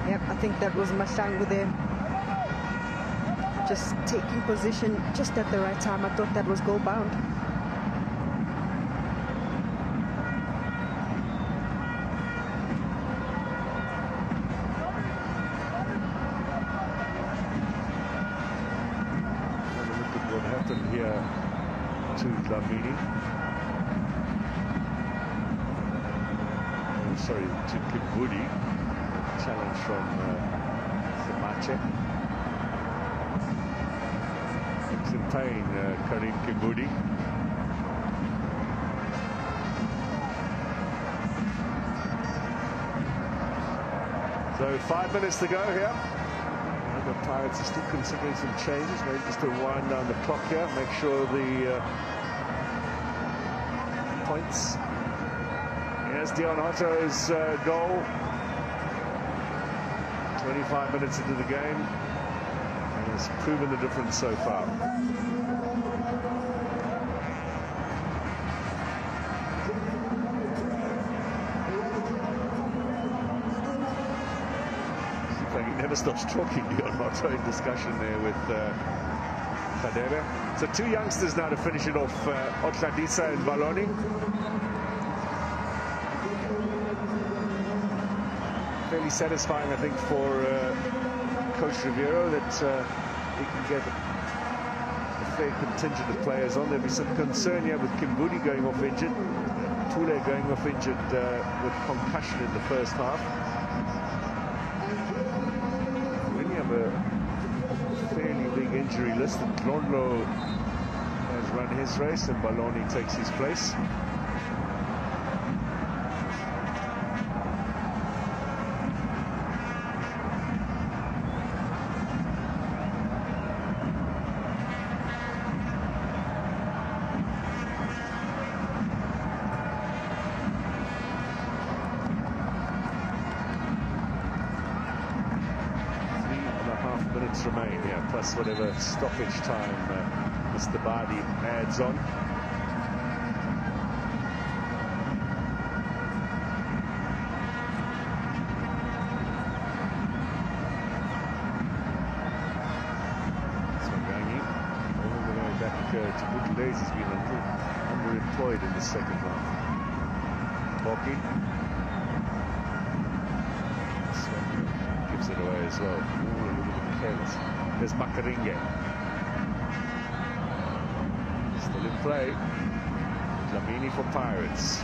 Yep, I think that was Maklangu there. Just taking position just at the right time. I thought that was goal bound. Have a look at what happened here to Dlamini. Sorry, to Kimbudi. Challenge from Samache. It's in pain, Karim Kimbudi. So 5 minutes to go here. The Pirates are still considering some changes, maybe just to wind down the clock here, make sure the points There's Dion Otto's goal. 25 minutes into the game, and has proven the difference so far. He never stops talking, Dion Otto, in discussion there with Kazer. So two youngsters now to finish it off, Otladisa and Baloni. Fairly satisfying, I think, for Coach Riviero that he can get a fair contingent of players on. There'll be some concern here with Kimbudi going off injured, Tule going off injured with concussion in the first half. We really have a fairly big injury list. Ndlondlo has run his race and Baloni takes his place. Remain, yeah, plus whatever stoppage time Mr. Bardi adds on. So Gangi, all the way back to good days, has been a little underemployed in the second half. Boki gives it away as well. There's Makaringe. Still in play. Dlamini for Pirates.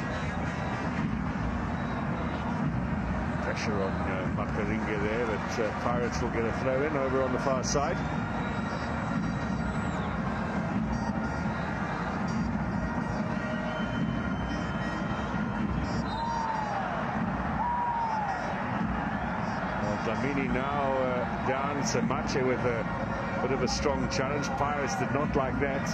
Pressure on Makaringe there, but Pirates will get a throw in over on the far side. Dlamini now down. Semache with a bit of a strong challenge. Pirates did not like that.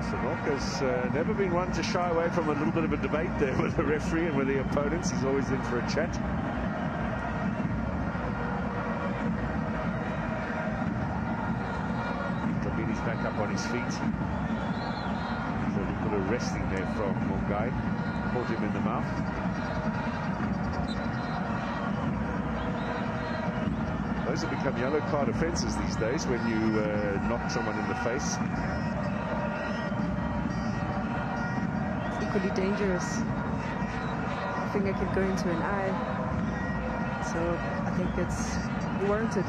Sanoka's never been one to shy away from a little bit of a debate there with the referee and with the opponents. He's always in for a chat. Dlamini's back up on his feet. A little bit of resting there from Mungai. Caught him in the mouth. Those have become yellow card offences these days when you knock someone in the face. Equally dangerous. I think it could go into an eye. So I think it's warranted.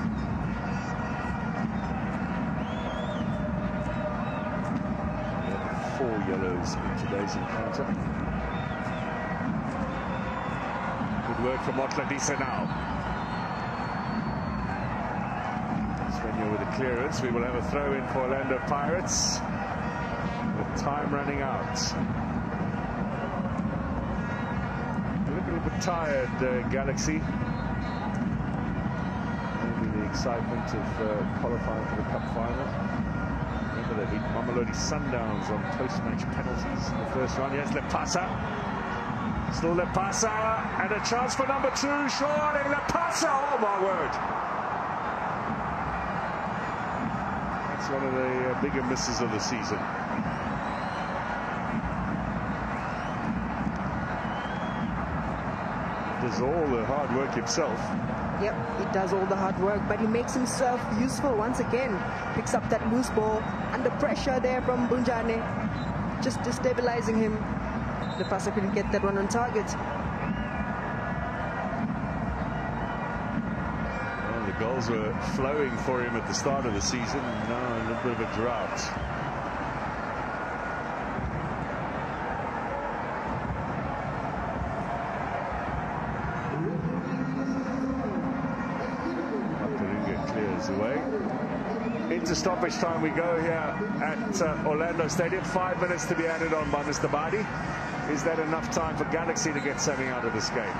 Four yellows in today's encounter. Good work from Otladisa now. Svenja with a clearance. We will have a throw in for Orlando Pirates with time running out. They look a little bit tired, Galaxy. Maybe the excitement of qualifying for the Cup final. They beat Mamelodi Sundowns on post-match penalties in the first round. Here's Lepasa. Still Lepasa. And a chance for number 2. Surely Lepasa. Oh, my word. That's one of the bigger misses of the season. Does all the hard work himself. Yep, he does all the hard work, but he makes himself useful once again. Picks up that loose ball under pressure there from Bunjane, just destabilizing him. The passer couldn't get that one on target. Well, the goals were flowing for him at the start of the season, and now a little bit of a drought. Away. Into stoppage time we go here at Orlando Stadium. 5 minutes to be added on by Mr. Bardi. Is that enough time for Galaxy to get something out of this game?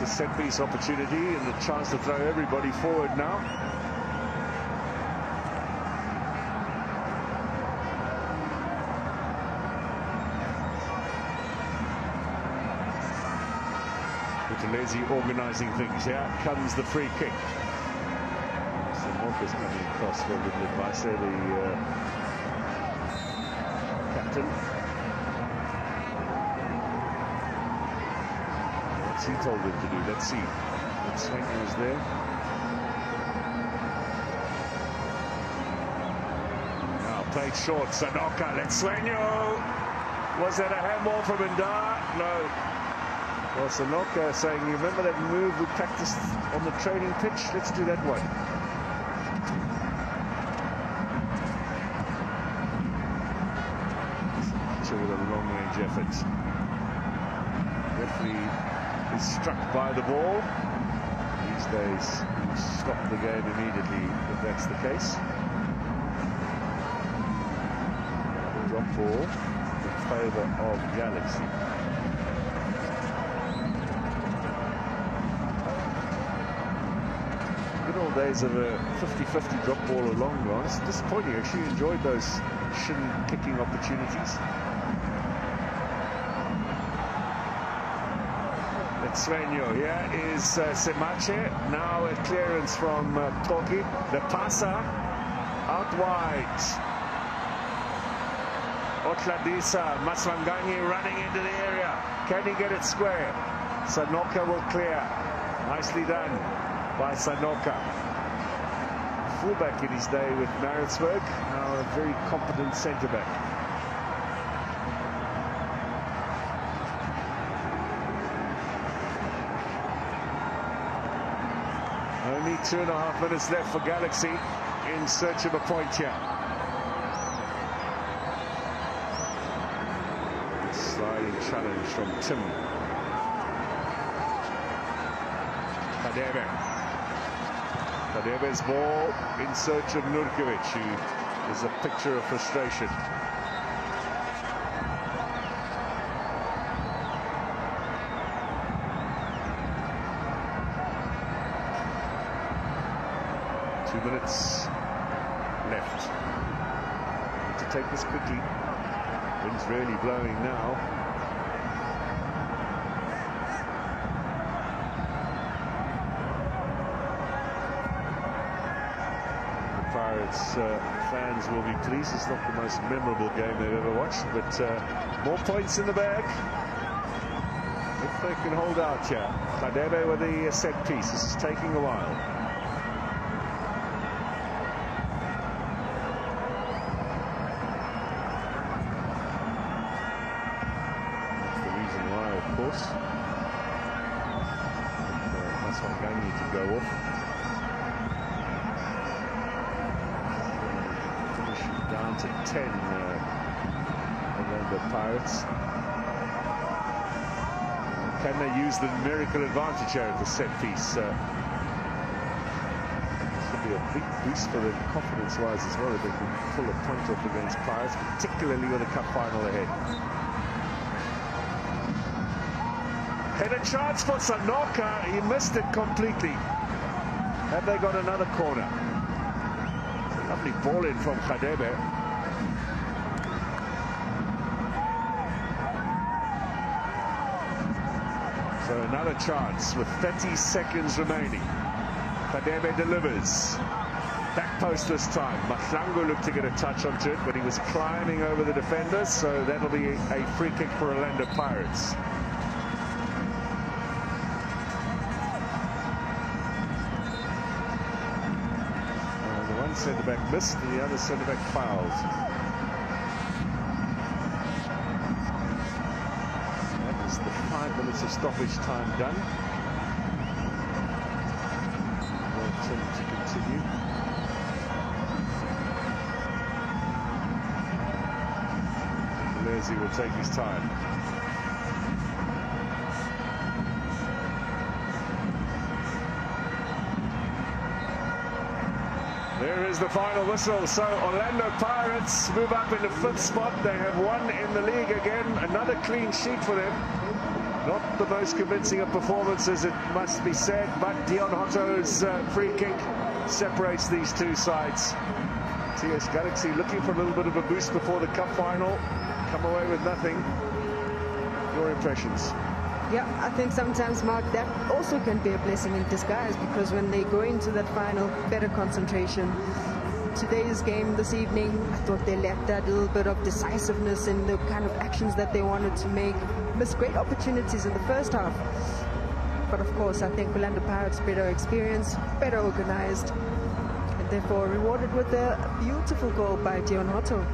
It's a set-piece opportunity and a chance to throw everybody forward now. Buthelezi organising things. Here comes the free kick. Marcus coming across for a little advice there, the captain. What's he told him to do? Let's see. Swenyo is there. Now played short. Sanoka. Let's Swenyo. Was that a handball from Ndar? No. Well, Sanoka saying, you remember that move we practiced on the training pitch? Let's do that one. With a long-range effort. Referee is struck by the ball. These days, you stop the game immediately if that's the case. The drop ball in favour of Galaxy. Good old days of a 50-50 drop ball or long run. It's disappointing. I actually enjoyed those shin kicking opportunities. Swenyo, here is Semache, now a clearance from Toki, the passer, out wide. Otladisa, Maswanganyi running into the area, can he get it square? Sanoka will clear, nicely done by Sanoka. Fullback in his day with Maritzburg, now a very competent centre-back. Only 2.5 minutes left for Galaxy in search of a point here. Sliding challenge from Tim. Kadebe. Kadebe's ball in search of Nurkovic, who is a picture of frustration. Minutes left. Need to take this quickly. Wind's really blowing now. The Pirates fans will be pleased. It's not the most memorable game they've ever watched, but more points in the bag if they can hold out here. Kadebe with the set piece. This is taking a while. Maswanganyi to go off. Finish down to 10 Orlando Pirates. Can they use the numerical advantage here at the set piece? This will be a big boost for them confidence-wise as well if they can pull a point off against Pirates, particularly with a cup final ahead. And a chance for Sanoka, he missed it completely. Have they got another corner? It's a lovely ball in from Kadebe. So another chance with 30 seconds remaining. Kadebe delivers. Back post this time. Mahlangu looked to get a touch onto it, but he was climbing over the defenders, so that'll be a free kick for Orlando Pirates. Centre-back missed and the other centre-back fouled. That is the 5 minutes of stoppage time done. Well, Tim to continue. Buthelezi will take his time. There is the final whistle. So Orlando Pirates move up in the 5th spot. They have won in the league again. Another clean sheet for them. Not the most convincing of performances, it must be said, but Dion Hotto's free kick separates these two sides. TS Galaxy looking for a little bit of a boost before the cup final, come away with nothing. Your impressions? Yeah, I think sometimes, Mark, that also can be a blessing in disguise, because when they go into that final, better concentration. Today's game this evening, I thought they lacked that little bit of decisiveness in the kind of actions that they wanted to make. Missed great opportunities in the first half. But of course, I think Orlando Pirates better experienced, better organized, and therefore rewarded with a beautiful goal by Dion Hotto.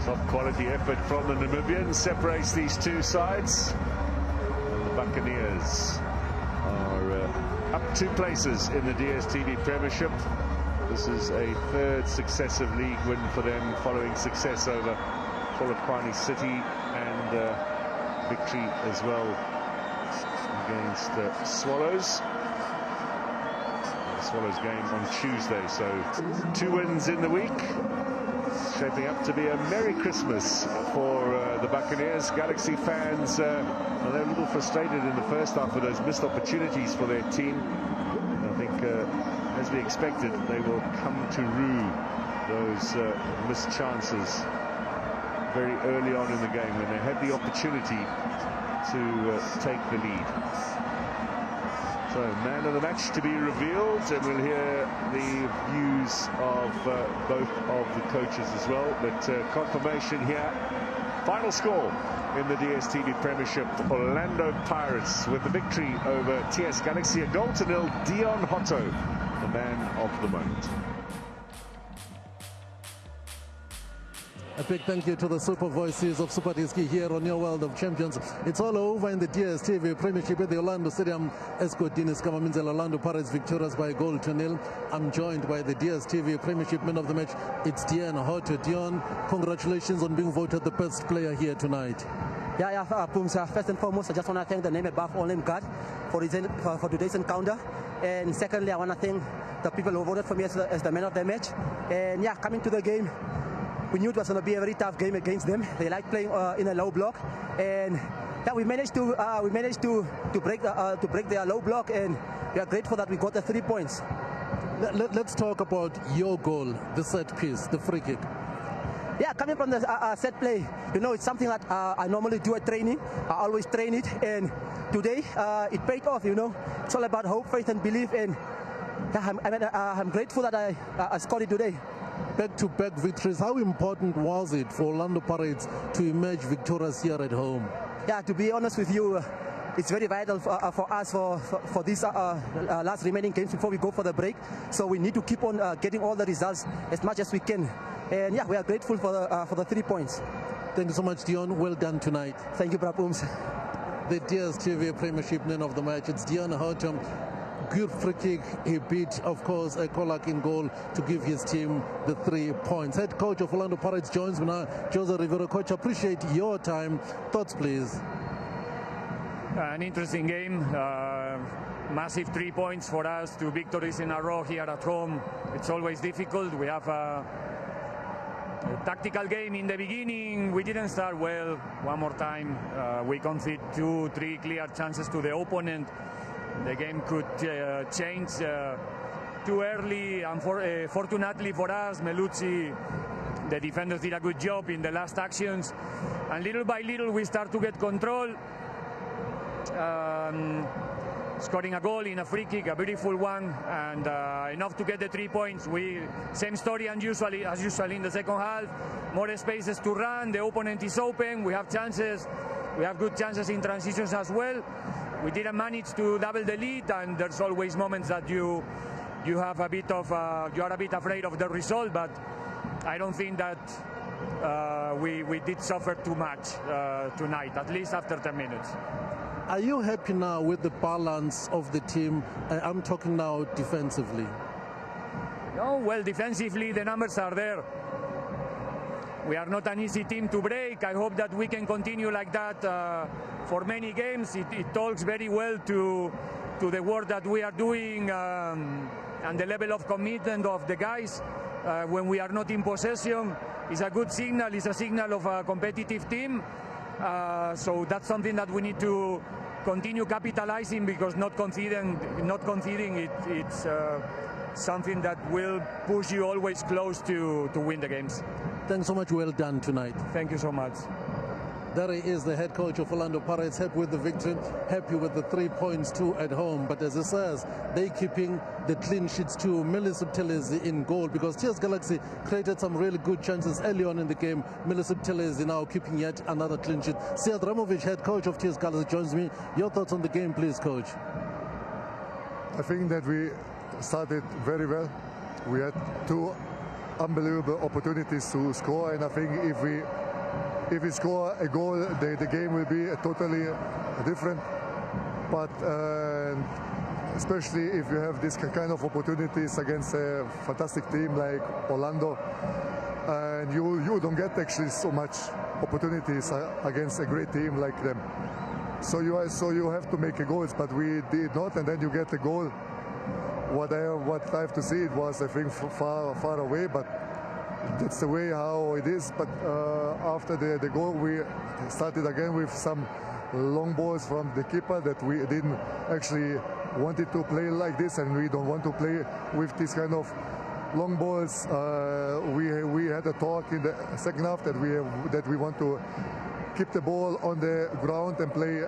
Top quality effort from the Namibians separates these two sides. The Buccaneers are up 2 places in the DSTV Premiership. This is a 3rd successive league win for them, following success over Polokwane City and victory as well against Swallows. The Swallows game on Tuesday, so 2 wins in the week. Shaping up to be a Merry Christmas for the Buccaneers. Galaxy fans, they're a little frustrated in the first half with those missed opportunities for their team. I think, as we expected, they will come to rue those missed chances very early on in the game when they had the opportunity to take the lead. So, man of the match to be revealed, and we'll hear the views of both of the coaches as well. But confirmation here, final score in the DSTV Premiership, Orlando Pirates with the victory over TS Galaxy, 1-0. Dion Hotto, the man of the moment. A big thank you to the super voices of Super Diski here on your World of Champions. It's all over in the DSTV Premiership at the Orlando Stadium. Escotinis Kamaminzel Orlando Pirates victorious by 1-0. I'm joined by the DSTV Premiership man of the match. It's Dion Hotto. Dion, congratulations on being voted the best player here tonight. First and foremost, I just want to thank the name above all name God for today's encounter. And secondly, I want to thank the people who voted for me as the man of the match. And yeah, coming to the game, we knew it was going to be a very tough game against them. They like playing in a low block, and yeah, we managed to break their low block, and we are grateful that we got the 3 points. Let's talk about your goal, the set piece, the free kick. Yeah, coming from the set play, you know, it's something that I normally do at training. I always train it, and today it paid off. You know, it's all about hope, faith, and belief, and yeah, I'm grateful that I scored it today. Back-to-back victories, how important was it for Orlando Pirates to emerge victorious here at home? Yeah, to be honest with you, it's very vital for us for these last remaining games before we go for the break. So we need to keep on getting all the results as much as we can. And yeah, we are grateful for the 3 points. Thank you so much, Dion. Well done tonight. Thank you, Brapums. The DSTV Premiership man of the match, it's Dion Hotto. Good free kick. He beat, of course, a Kolak in goal to give his team the 3 points. Head coach of Orlando Pirates joins me now, Jose Rivera. Coach, appreciate your time. Thoughts, please. An interesting game. Massive 3 points for us, 2 victories in a row here at home. It's always difficult. We have a tactical game in the beginning. We didn't start well. One more time, we concede 2-3 clear chances to the opponent. The game could change too early, and fortunately for us, Meluzzi, the defenders did a good job in the last actions, and little by little we start to get control, scoring a goal in a free kick, a beautiful one, and enough to get the 3 points. Same story as usual in the second half, more spaces to run, the opponent is open, we have chances, we have good chances in transitions as well. We didn't manage to double the lead, and there's always moments that you have a bit of you are a bit afraid of the result, but I don't think that we did suffer too much tonight, at least after 10 minutes. Are you happy now with the balance of the team? I'm talking now defensively. No, well, defensively the numbers are there. We are not an easy team to break. I hope that we can continue like that for many games. It talks very well to the work that we are doing and the level of commitment of the guys when we are not in possession. It's a good signal. It's a signal of a competitive team. So that's something that we need to continue capitalizing, because not conceding it's something that will push you always close to win the games. Thanks so much. Well done tonight. Thank you so much. There he is, the head coach of Orlando Pirates, happy with the victory, happy with the 3 points too at home. But as he says, they keeping the clean sheets too. Millie in goal, because TS Galaxy created some really good chances early on in the game. Millie is now keeping yet another clean sheet. Sead Ramovic, head coach of TS Galaxy, joins me. Your thoughts on the game, please, coach? I think that we started very well. We had 2 unbelievable opportunities to score, and I think if we score a goal, the game will be totally different. But especially if you have this kind of opportunities against a fantastic team like Orlando, and you don't get actually so much opportunities against a great team like them. So you have to make a goals, but we did not, and then you get a goal. What I have to see, it was, I think, far away, but that's the way how it is. But after the goal, we started again with some long balls from the keeper that we didn't actually wanted to play like this, and we don't want to play with this kind of long balls. We had a talk in the second half that we want to keep the ball on the ground and play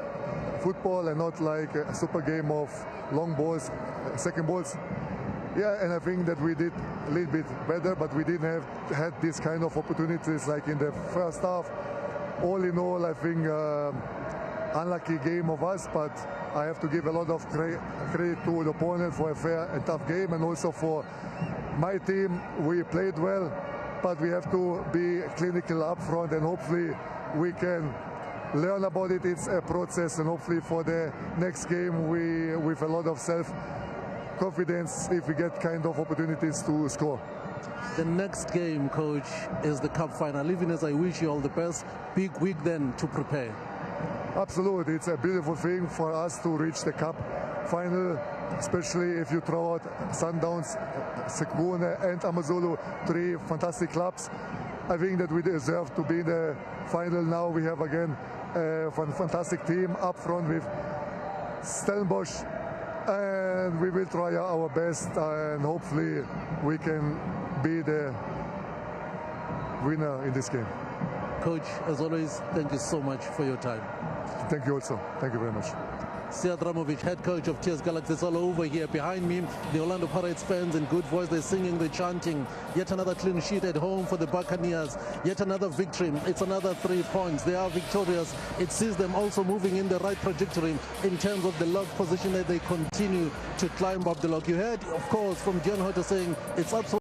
football, and not like a super game of long balls, second balls. Yeah, and I think that we did a little bit better, but we didn't had this kind of opportunities like in the first half. All in all, I think unlucky game of us, but I have to give a lot of credit to the opponent for a fair and tough game, and also for my team. We played well, but we have to be clinical up front, and hopefully we can learn about it. It's a process, and hopefully for the next game, we with a lot of self-confidence, if we get kind of opportunities to score. The next game, coach, is the cup final. Even as I wish you all the best, big week then to prepare. Absolutely, it's a beautiful thing for us to reach the cup final, especially if you throw out SUNDOWNS, sekhukhune and AmaZulu, 3 fantastic clubs. I think that we deserve to be in the final now. We have again a fantastic team up front with Stellenbosch, and we will try our best, and hopefully we can be the winner in this game. Coach, as always, thank you so much for your time. Thank you also. Thank you very much. Sead Ramovic, head coach of TS Galaxy, is all over here behind me. The Orlando Pirates fans in good voice, they're singing, they're chanting. Yet another clean sheet at home for the Buccaneers. Yet another victory. It's another 3 points. They are victorious. It sees them also moving in the right trajectory in terms of the log position that they continue to climb up the log. You heard, of course, from John Hotter saying it's absolutely